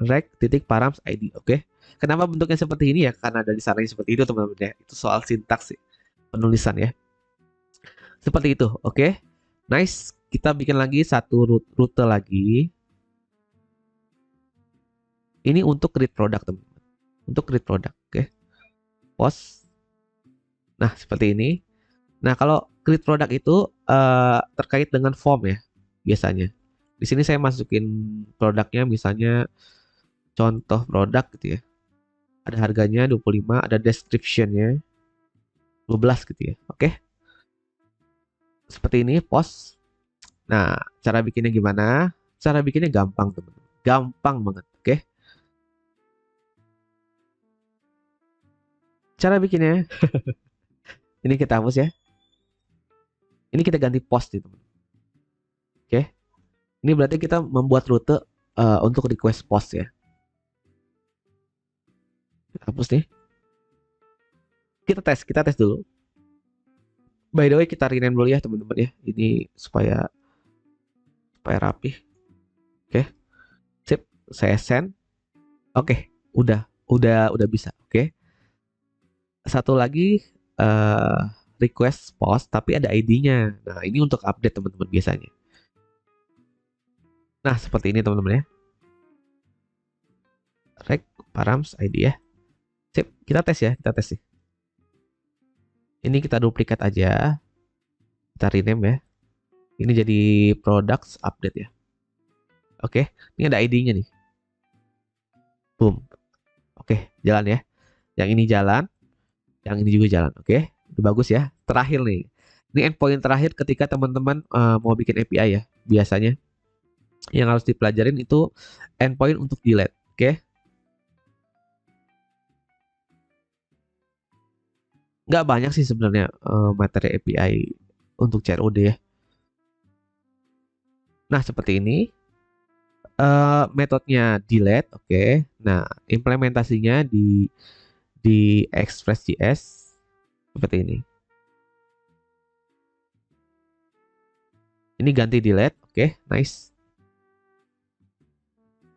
rect titik params ID. Oke. Kenapa bentuknya seperti ini ya? Karena ada di sana seperti itu teman-teman ya. Itu soal sintaks sih, penulisan ya. Seperti itu. Oke. Nice. Kita bikin lagi satu rute lagi. Ini untuk create product teman-teman. Untuk create product. Oke. Post. Nah, seperti ini. Nah, kalau create product itu terkait dengan form ya, biasanya. Di sini saya masukin produknya, misalnya contoh produk gitu ya. Ada harganya 25, ada description-nya 12 gitu ya. Oke. Seperti ini, post. Nah, cara bikinnya gimana? Cara bikinnya gampang, teman-teman. Gampang banget, oke? Cara bikinnya, ini kita hapus ya. Ini kita ganti post nih, teman. Oke. Ini berarti kita membuat rute untuk request post ya. Kita hapus nih. Kita tes dulu. By the way, kita rename dulu ya, teman-teman ya. Ini supaya rapih. Oke. Sip, saya send. Oke, udah bisa. Oke. Satu lagi eh request post tapi ada ID-nya. Nah, ini untuk update teman-teman biasanya. Nah, seperti ini teman-teman ya. Rec params ID ya. Sip, kita tes ya, kita tes sih. Ini kita duplikat aja. Kita rename ya. Ini jadi products update ya. Oke, ini ada ID-nya nih. Boom. Oke, jalan ya. Yang ini jalan, yang ini juga jalan. Oke, udah bagus ya. Terakhir nih. Ini endpoint terakhir ketika teman-teman mau bikin API ya. Biasanya yang harus dipelajarin itu endpoint untuk delete. Oke. Nggak banyak sih sebenarnya materi API untuk CRUD ya. Nah, seperti ini. Metodenya delete, oke. Nah, implementasinya di Express.js seperti ini. Ini ganti delete, oke, nice.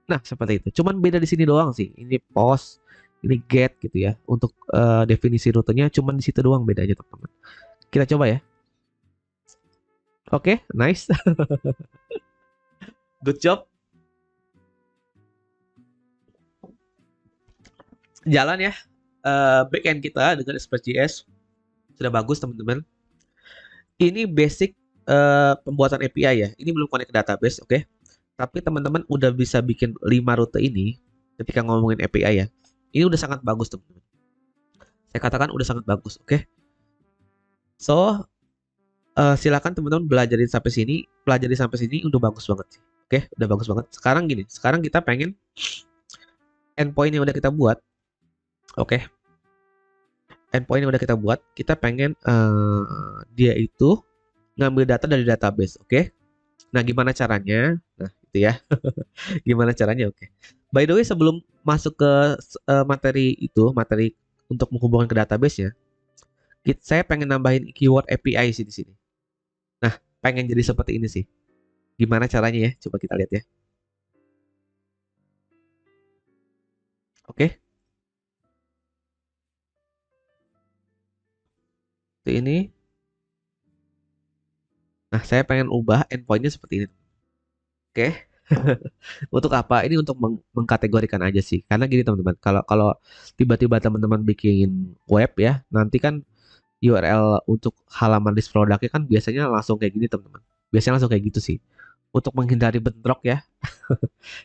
Nah, seperti itu. Cuman beda di sini doang sih. Ini post, ini get gitu ya. Untuk definisi rutenya cuman di situ doang bedanya, teman-teman. Kita coba ya. Oke, nice. Good job. Jalan ya backend kita dengan Express.js. Sudah bagus teman-teman. Ini basic pembuatan API ya. Ini belum connect ke database, oke? Tapi teman-teman udah bisa bikin 5 rute ini ketika ngomongin API ya. Ini udah sangat bagus teman-teman. Saya katakan udah sangat bagus, oke? So, silakan teman-teman pelajari sampai sini udah bagus banget sih. Oke, udah bagus banget. Sekarang gini, sekarang kita pengen endpoint yang udah kita buat, oke? Endpoint yang udah kita buat, kita pengen dia itu ngambil data dari database, oke? Nah, gimana caranya? Nah, itu ya. Gimana caranya? Oke. By the way, sebelum masuk ke materi untuk menghubungkan ke database-nya, saya pengen nambahin keyword API sih di sini. Nah, pengen jadi seperti ini sih. Gimana caranya ya? Coba kita lihat ya. Oke. Seperti ini. Nah, saya pengen ubah endpoint-nya seperti ini. Oke. Untuk apa? Ini untuk mengkategorikan aja sih. Karena gini teman-teman, kalau kalau tiba-tiba teman-teman bikin web ya, nanti kan URL untuk halaman list produknya kan biasanya langsung kayak gini teman-teman. Biasanya langsung kayak gitu sih. Untuk menghindari bentrok ya,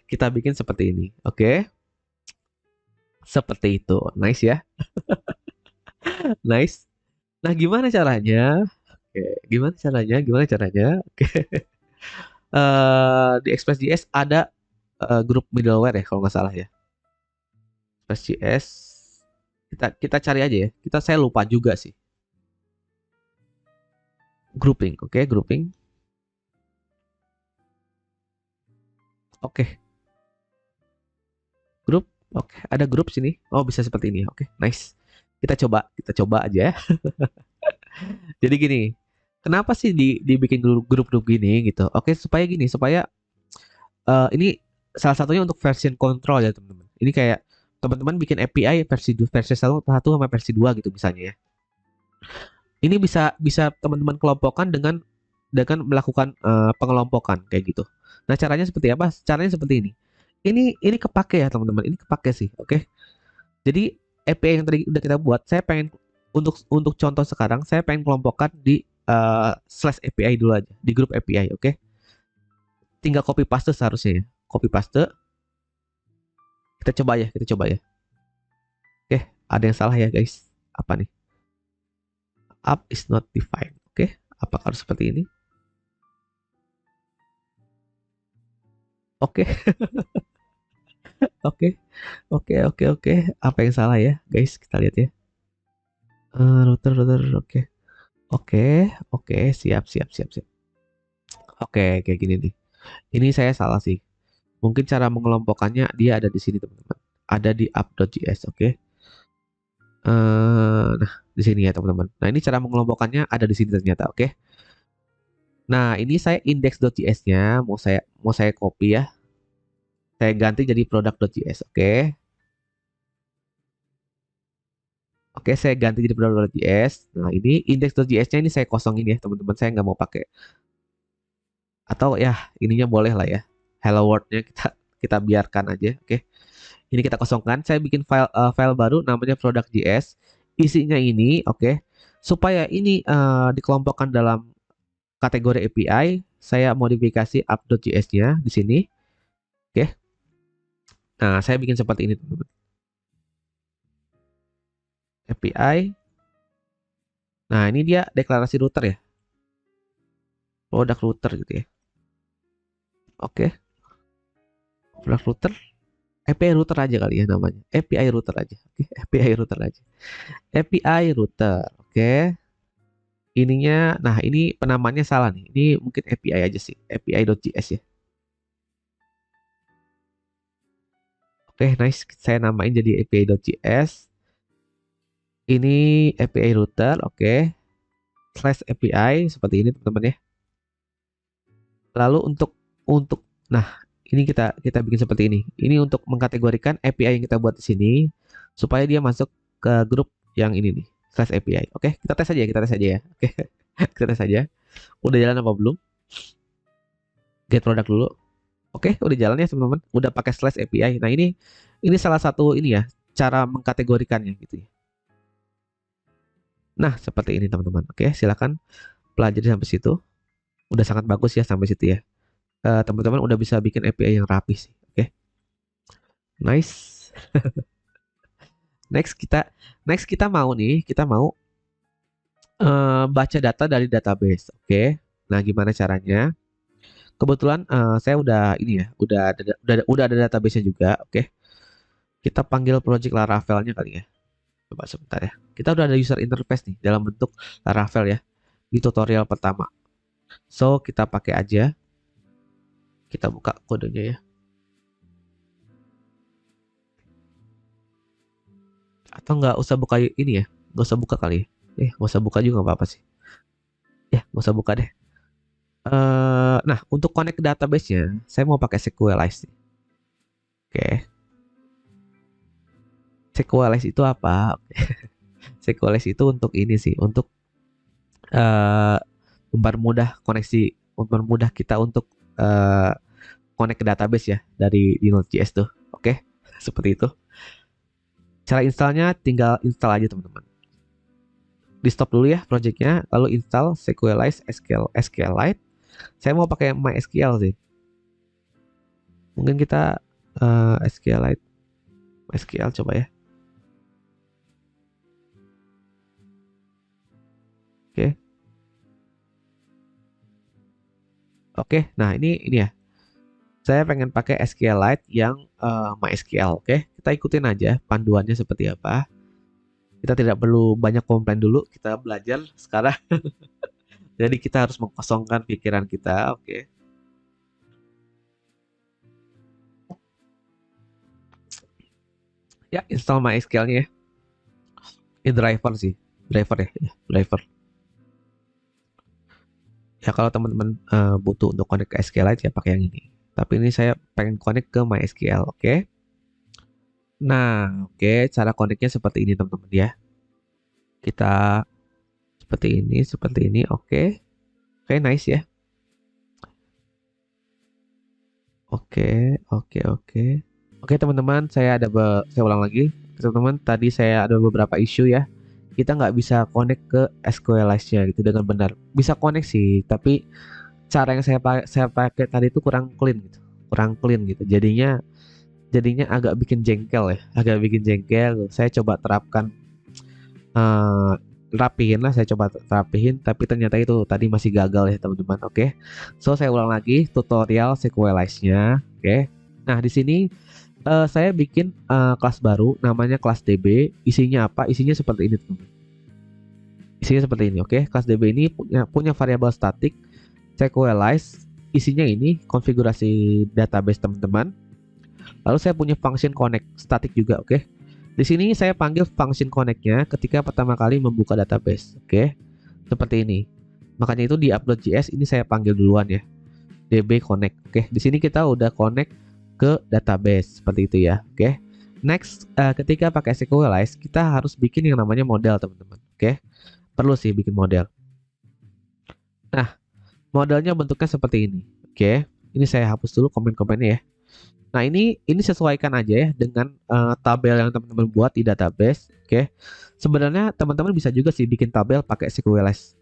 kita bikin seperti ini. Oke, seperti itu. Nice ya, nice. Nah, gimana caranya? Oke, gimana caranya? Gimana caranya? Oke, di Express.js ada grup middleware ya kalau nggak salah ya. Express.js kita cari aja ya. Saya lupa juga sih. Grouping, oke, grouping. Oke, grup. Oke, ada grup sini. Oh, bisa seperti ini. Oke, nice. Kita coba aja ya. Jadi gini, kenapa sih dibikin grup-grup gini gitu? Oke, supaya gini, supaya ini salah satunya untuk version control ya teman-teman. Ini kayak teman-teman bikin API versi 1 sama versi 2 gitu misalnya ya. Ini bisa bisa teman-teman kelompokkan dengan melakukan pengelompokan kayak gitu. Nah, caranya seperti apa? Caranya seperti ini. Ini kepake ya teman-teman. Ini kepake sih, oke? Jadi API yang tadi udah kita buat, saya pengen untuk contoh sekarang, saya pengen kelompokkan di slash API dulu aja, di grup API, oke? Tinggal copy paste seharusnya ya. Copy paste. Kita coba ya. Oke, ada yang salah ya guys. Apa nih? App is not defined. Oke, apakah harus seperti ini? Oke, oke, oke. Apa yang salah ya guys? Kita lihat ya. Router, oke. Oke, siap. Oke, kayak gini nih. Ini saya salah sih. Mungkin cara mengelompokkannya dia ada di sini teman-teman. Ada di app.js, oke. Nah, di sini ya teman-teman. Nah, ini cara mengelompokkannya ada di sini ternyata, oke. Nah, ini saya index.js-nya mau saya copy ya. Saya ganti jadi product.js, oke. Oke, saya ganti jadi product.js. Nah, ini index.js-nya ini saya kosongin ya, teman-teman. Saya nggak mau pakai. Atau ya, ininya boleh lah ya. Hello world-nya kita biarkan aja, oke. Ini kita kosongkan. Saya bikin file baru namanya product.js. Isinya ini, oke. Supaya ini dikelompokkan dalam kategori API, saya modifikasi app.js-nya di sini. Oke. Nah, saya bikin seperti ini, teman-teman. API. Nah, ini dia deklarasi router ya. Product router gitu ya. Oke. Product router. API router aja kali ya namanya. API router aja. Oke, API router aja. API router. Oke. Ininya, nah ini penamaannya salah nih. Ini mungkin API aja sih. API.js ya. Oke, nice. Saya namain jadi API.js. Ini API router, oke. Slash API seperti ini teman-teman ya. Lalu untuk nah ini kita bikin seperti ini. Ini untuk mengkategorikan API yang kita buat di sini supaya dia masuk ke grup yang ini nih slash API. Oke, kita tes aja ya. Oke, kita tes aja. Udah jalan apa belum? Get product dulu. Oke, udah jalan ya teman-teman. Udah pakai slash API. Nah ini salah satu ini ya cara mengkategorikannya gitu ya. Nah, seperti ini teman-teman. Oke, silakan pelajari sampai situ. Udah sangat bagus ya sampai situ ya. Teman-teman udah bisa bikin API yang rapi sih. Oke, nice. Next kita mau nih, kita mau baca data dari database. Oke. Nah, gimana caranya? Kebetulan saya udah ini ya, udah ada database-nya juga. Oke. Kita panggil project Laravel-nya kali ya. Coba sebentar ya. Kita udah ada user interface nih dalam bentuk Laravel ya di tutorial pertama. So, kita pakai aja. Kita buka kodenya ya. Atau nggak usah buka ini ya. Nggak usah buka kali ya. Nggak usah buka juga nggak apa-apa sih. Ya, nggak usah buka deh. Nah, untuk connect ke database-nya, saya mau pakai SQLite nih. Oke. SQLite itu apa? SQLite itu untuk ini sih, untuk eh mempermudah koneksi, mempermudah kita untuk eh connect ke database ya dari di Node.js tuh. Oke, seperti itu. Cara installnya tinggal install aja teman-teman. Di stop dulu ya projectnya, lalu install SQLite SQLite. Saya mau pakai MySQL sih. Mungkin kita SQLite SQL coba ya. Oke. Oke, nah ini ya. Saya pengen pakai SQLite yang MySQL. Oke, kita ikutin aja panduannya seperti apa. Kita tidak perlu banyak komplain dulu, kita belajar sekarang. Jadi kita harus mengkosongkan pikiran kita. Oke. Ya, install MySQL-nya ya. Ini driver sih. Driver ya, driver. Ya kalau teman-teman butuh untuk connect ke SQLite ya pakai yang ini. Tapi ini saya pengen connect ke MySQL, oke? Nah, oke, cara connect-nya seperti ini teman-teman ya. Kita seperti ini, oke. Oke, nice ya. Oke, oke, oke. Oke teman-teman, saya ulang lagi. Teman-teman, tadi saya ada beberapa isu ya. Kita nggak bisa connect ke SQLite-nya gitu dengan benar. Bisa connect sih, tapi cara yang saya pakai tadi itu kurang clean gitu. Kurang clean gitu. Jadinya agak bikin jengkel ya. Agak bikin jengkel. Saya coba terapkan eh rapihin lah, saya coba rapihin, tapi ternyata itu tadi masih gagal ya teman-teman. Oke. So saya ulang lagi tutorial SQLite-nya. Oke. Nah, di sini saya bikin kelas baru namanya kelas DB. Isinya apa? Isinya seperti ini teman-teman. Isinya seperti ini, oke. Kelas DB ini punya variabel statik SQLite. Isinya ini konfigurasi database teman-teman. Lalu saya punya function connect statik juga, oke. Di sini saya panggil function connect-nya ketika pertama kali membuka database, oke. Seperti ini. Makanya itu di upload.js ini saya panggil duluan ya. DB connect, oke. Di sini kita udah connect ke database seperti itu ya, oke. Next, ketika pakai SQLite, kita harus bikin yang namanya model teman-teman, oke. Perlu sih bikin model. Nah, modelnya bentuknya seperti ini, oke. Ini saya hapus dulu komen-komennya ya. Nah, ini sesuaikan aja ya dengan tabel yang teman-teman buat di database, oke. Sebenarnya teman-teman bisa juga sih bikin tabel pakai SQLite,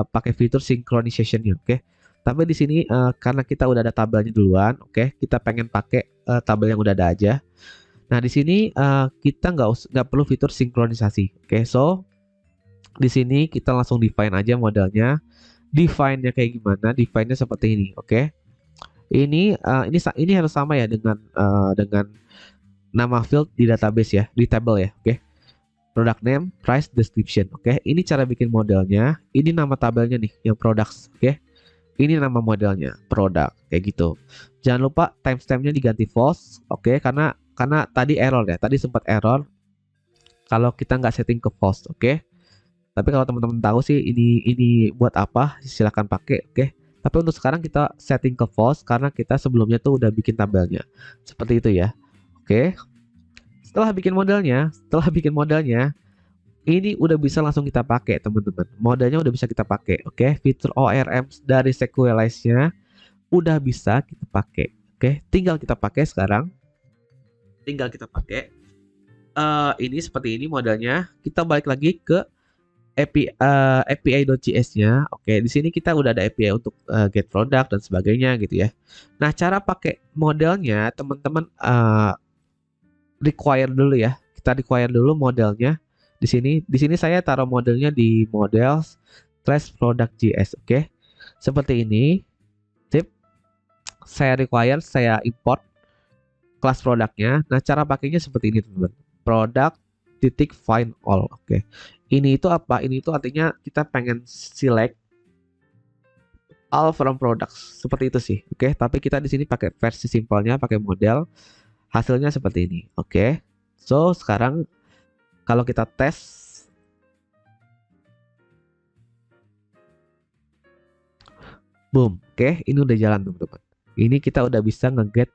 pakai fitur synchronization-nya, oke. Tapi di sini karena kita udah ada tabelnya duluan, oke, kita pengen pakai tabel yang udah ada aja. Nah, di sini kita nggak perlu fitur sinkronisasi, oke. So di sini kita langsung define aja modelnya. Define-nya kayak gimana? Define-nya seperti ini, oke. Ini harus sama ya dengan nama field di database ya, di table ya, oke. Product name, price, description, oke. Ini cara bikin modelnya. Ini nama tabelnya nih, yang products, oke. Ini nama modelnya, product, kayak gitu. Jangan lupa timestampnya diganti false, oke, karena tadi error ya, tadi sempat error kalau kita nggak setting ke false, oke. Tapi kalau teman-teman tahu sih ini buat apa, silahkan pakai, oke. Tapi untuk sekarang kita setting ke false karena kita sebelumnya tuh udah bikin tabelnya. Seperti itu ya. Oke. Setelah bikin modelnya, ini udah bisa langsung kita pakai, teman-teman. Modelnya udah bisa kita pakai, oke. Fitur ORM dari SQLite-nya udah bisa kita pakai. Oke, tinggal kita pakai sekarang. Tinggal kita pakai. Ini seperti ini modelnya. Kita balik lagi ke API.js-nya. Oke, di sini kita udah ada API untuk get product dan sebagainya gitu ya. Nah, cara pakai modelnya teman-teman require dulu ya. Kita require dulu modelnya. Di sini saya taruh modelnya di model class product JS, oke. Seperti ini. Sip. Saya require, saya import kelas produknya. Nah, cara pakainya seperti ini, teman-teman. Product titik find all. Oke. Ini itu apa? Ini itu artinya kita pengen select all from products. Seperti itu sih. Oke, tapi kita di sini pakai versi simpelnya, pakai model. Hasilnya seperti ini. Oke. So, sekarang kalau kita tes, boom. Oke, ini udah jalan, teman-teman. Ini kita udah bisa nge-get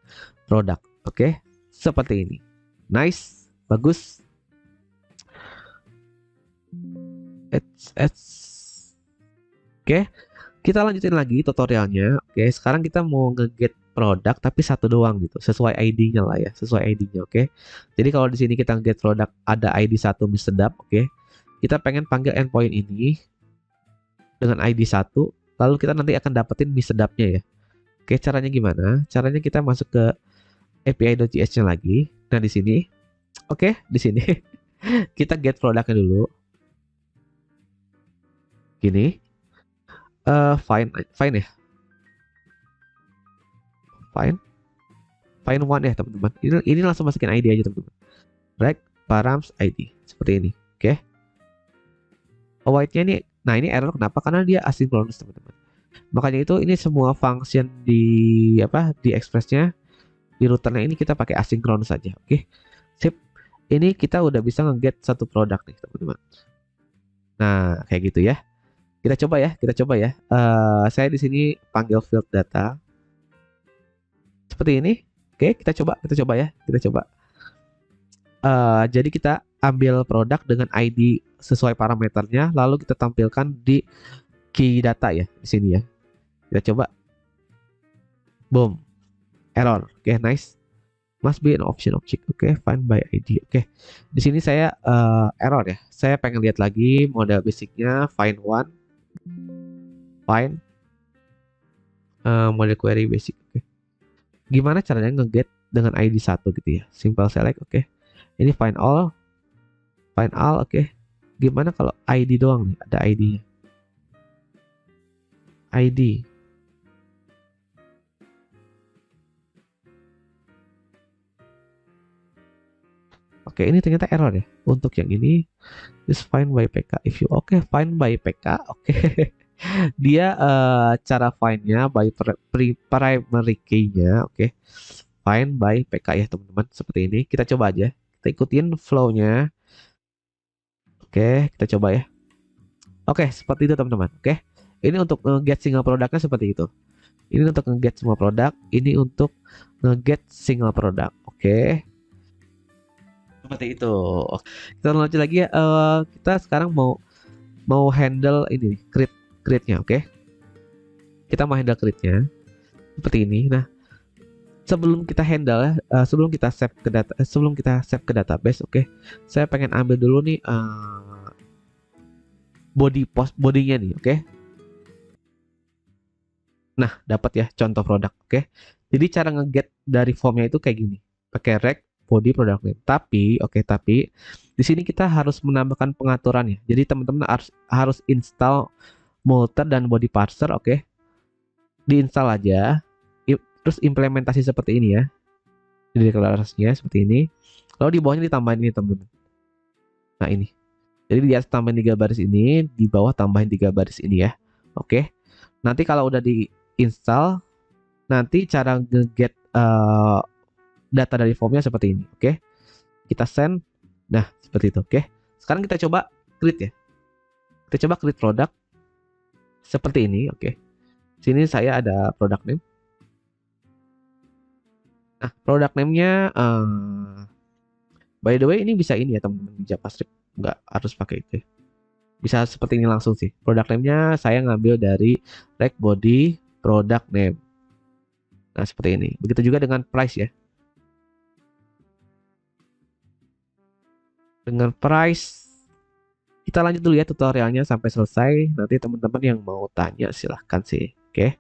produk. Oke, seperti ini. Nice, bagus. Oke, kita lanjutin lagi tutorialnya. Oke, sekarang kita mau nge-get produk tapi satu doang gitu, sesuai ID-nya lah ya, sesuai ID-nya. Oke, jadi kalau di sini kita nge-get produk ada ID 1 mie sedap. Oke, kita pengen panggil endpoint ini dengan ID 1, lalu kita nanti akan dapetin mie sedapnya ya. Oke, caranya gimana? Caranya kita masuk ke API.js-nya lagi. Nah, di sini, oke, di sini kita get produknya dulu. Gini, fine ya, fine one ya teman-teman. Ini langsung masukin ID aja teman-teman. Rect params ID seperti ini. Oke. Await-nya ini, nah ini error kenapa? Karena dia asynchronous teman-teman. Makanya itu ini semua function di di express-nya, di routernya ini kita pakai asynchronous saja. Oke. Sip. Ini kita udah bisa nge-get satu produk nih teman-teman. Nah, kayak gitu ya. Kita coba ya, saya di sini panggil field data seperti ini. Oke, kita coba ya, jadi kita ambil produk dengan ID sesuai parameternya, lalu kita tampilkan di key data ya di sini ya. Kita coba, boom, error. Oke, nice. Must be an option object. Oke, find by ID. Oke, di sini saya error ya. Saya pengen lihat lagi model basicnya, find one, find model query basic. Oke, gimana caranya nge-get dengan ID 1 gitu ya? Simple select. Oke, ini find all. Oke. Gimana kalau ID doang nih? Ada ID-nya. ID. Oke, ini ternyata error ya. Untuk yang ini, just find by PK. If you find by PK. Oke. Dia cara find-nya by primary key-nya. Oke. Find by PK ya teman-teman. Seperti ini. Kita coba aja. Kita ikutin flow-nya. Oke, kita coba ya. Oke, seperti itu teman-teman. Oke. Ini untuk get single produknya seperti itu. Ini untuk nge-get semua produk. Ini untuk nge-get single produk. Oke. Seperti itu. Kita lanjut lagi ya. Kita sekarang mau handle ini create-nya, oke? Kita mau handle create-nya seperti ini. Nah, sebelum kita handle, sebelum kita save ke database, oke? Saya pengen ambil dulu nih bodinya nih, oke? Nah, dapat ya contoh produk, oke? Jadi cara nge-get dari formnya itu kayak gini, pakai rect body product name. Tapi di sini kita harus menambahkan pengaturan ya. Jadi teman-teman harus install Multer dan body parser, oke? Diinstal aja. Terus implementasi seperti ini ya. Jadi deklarasinya seperti ini. Lalu di bawahnya ditambahin ini teman-teman. Nah ini. Jadi di atas tambahin 3 baris ini, di bawah tambahin 3 baris ini ya. Oke. Nanti kalau udah diinstal, nanti cara nge-get data dari formnya seperti ini, oke? Kita send. Nah, seperti itu, oke? Sekarang kita coba create ya. Kita coba create produk seperti ini, oke? Sini saya ada product name. Nah, product name-nya by the way ini bisa ini ya teman-teman di JavaScript, nggak harus pakai itu ya. Bisa seperti ini langsung sih. Product name-nya saya ngambil dari rect body product name. Nah, seperti ini. Begitu juga dengan price ya. Dengan price Kita lanjut dulu ya tutorialnya sampai selesai. Nanti teman-teman yang mau tanya silahkan sih. Oke.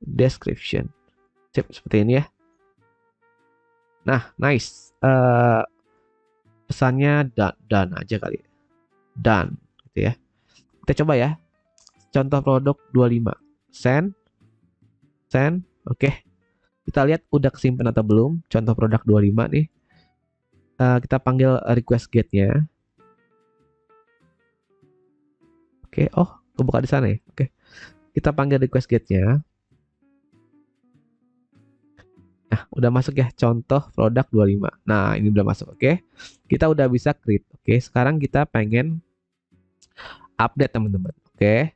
Description. Sip, seperti ini ya. Nah, nice. Pesannya done aja kali. Done, gitu ya. Kita coba ya. Contoh produk 25. Send. Oke. Kita lihat udah kesimpan atau belum. Contoh produk 25 nih. Kita panggil request get-nya. Oke, oh, kebuka di sana ya. Oke. Kita panggil request get-nya. Nah, udah masuk ya contoh produk 25. Nah, ini udah masuk, oke. Kita udah bisa create. Oke, sekarang kita pengen update teman-teman. Oke.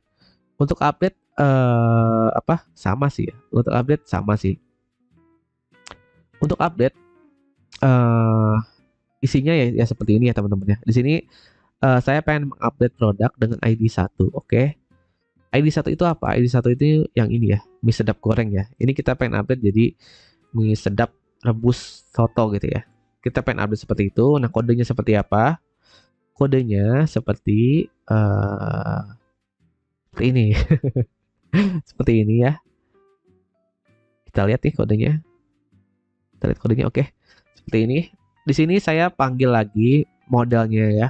Untuk update apa? Sama sih ya. Untuk update sama sih. Untuk update isinya ya seperti ini ya teman-teman ya. Di sini saya pengen mengupdate produk dengan ID 1, oke. ID 1 itu apa? ID 1 itu yang ini ya, mie sedap goreng ya. Ini kita pengen update jadi mie sedap rebus soto gitu ya. Kita pengen update seperti itu. Nah, kodenya seperti apa? Kodenya seperti ini. Seperti ini ya. Kita lihat nih kodenya. Kita lihat kodenya, oke. Seperti ini. Di sini saya panggil lagi modelnya ya.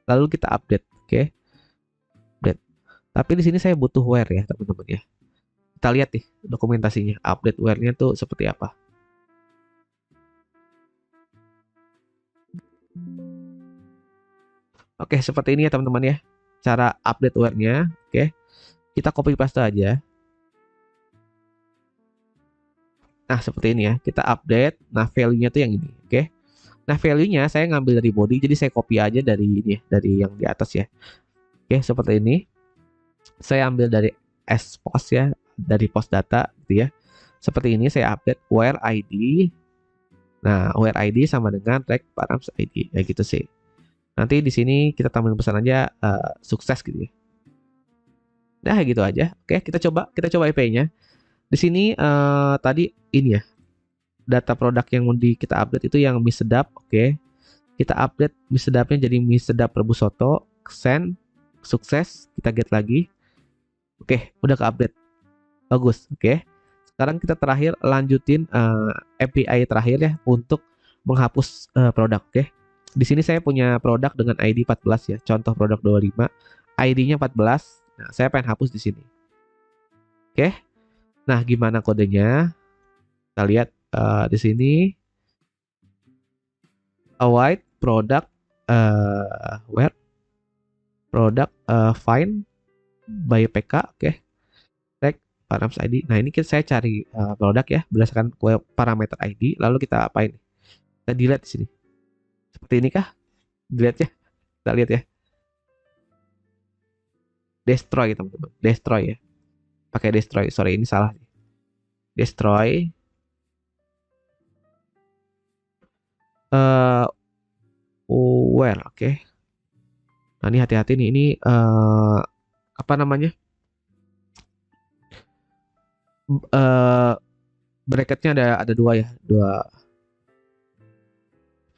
Lalu kita update, oke. Update. Tapi di sini saya butuh where ya, teman-teman ya. Kita lihat nih dokumentasinya. Update where-nya tuh seperti apa. Oke, seperti ini ya teman-teman ya. Cara update where-nya, oke. Kita copy paste aja. Nah, seperti ini ya. Kita update. Nah, value-nya tuh yang ini, oke. Nah, value-nya saya ngambil dari body, jadi saya copy aja dari ini ya, dari yang di atas ya. Oke, seperti ini. Saya ambil dari post ya, dari post data gitu ya. Seperti ini saya update where ID. Nah, where ID sama dengan tag params ID, ya gitu sih. Nanti di sini kita tambahin pesan aja sukses gitu ya. Nah, gitu aja. Oke, kita coba IP-nya. Di sini tadi ini ya. Data produk yang mau kita update itu yang mie sedap, oke. Kita update mie sedapnya jadi mie sedap rebus soto, send, sukses, kita get lagi. Oke, udah ke update. Bagus, oke. Sekarang kita terakhir lanjutin API terakhir ya untuk menghapus produk, oke. Di sini saya punya produk dengan ID 14 ya, contoh produk 25, ID-nya 14. Nah, saya pengen hapus di sini. Oke. Nah, gimana kodenya? Kita lihat di sini await product where product find by PK, oke. Tag params ID. Nah, ini saya cari produk ya berdasarkan parameter ID, lalu kita apain? Kita delete di sini. Seperti ini kah? Delete ya. Kita lihat ya. Destroy teman-teman. Destroy ya. Pakai destroy. Sorry, ini salah. Destroy. Where, oke. Nah, ini hati-hati nih. Ini apa namanya? Bracketnya ada dua ya. Dua.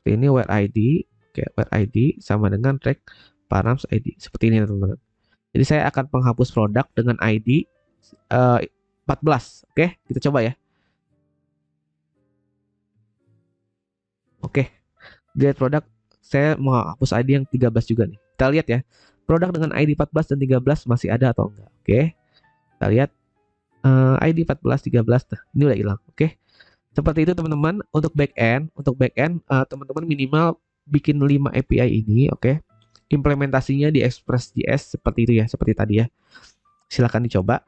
Ini where ID. Oke, where ID sama dengan track params ID. Seperti ini teman-teman. Jadi saya akan menghapus produk dengan ID 14. Oke, kita coba ya. Oke, delete produk. Saya mau hapus ID yang 13 juga nih. Kita lihat ya. Produk dengan ID 14 dan 13 masih ada atau enggak. Oke. Kita lihat ID 14, 13. Nah, ini udah hilang. Oke. Seperti itu teman-teman. Untuk backend teman-teman minimal bikin 5 API ini, oke. Implementasinya di Express.js seperti itu ya, seperti tadi ya. Silahkan dicoba.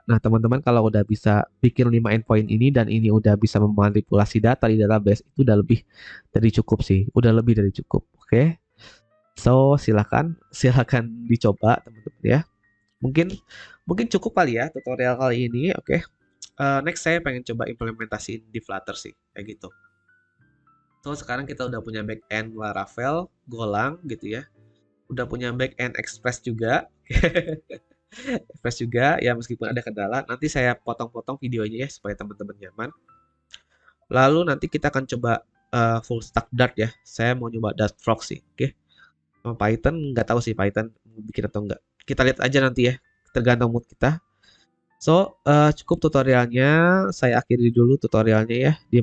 Nah, teman-teman kalau udah bisa bikin 5 endpoint ini dan ini udah bisa memanipulasi data di database, itu udah lebih dari cukup sih. Udah lebih dari cukup, oke. So, silahkan dicoba teman-teman ya. Mungkin cukup kali ya tutorial kali ini, oke. Next saya pengen coba implementasiin di Flutter sih, kayak gitu. So, sekarang kita udah punya backend Laravel, Golang gitu ya. Udah punya backend Express juga. Express juga ya, meskipun ada kendala. Nanti saya potong-potong videonya ya supaya teman-teman nyaman. Lalu nanti kita akan coba full stack Dart ya. Saya mau nyoba Dart Frog sih. Oke. Sama Python nggak tahu sih Python bikin atau enggak. Kita lihat aja nanti ya. Tergantung mood kita. So, cukup tutorialnya. Saya akhiri dulu tutorialnya ya. Di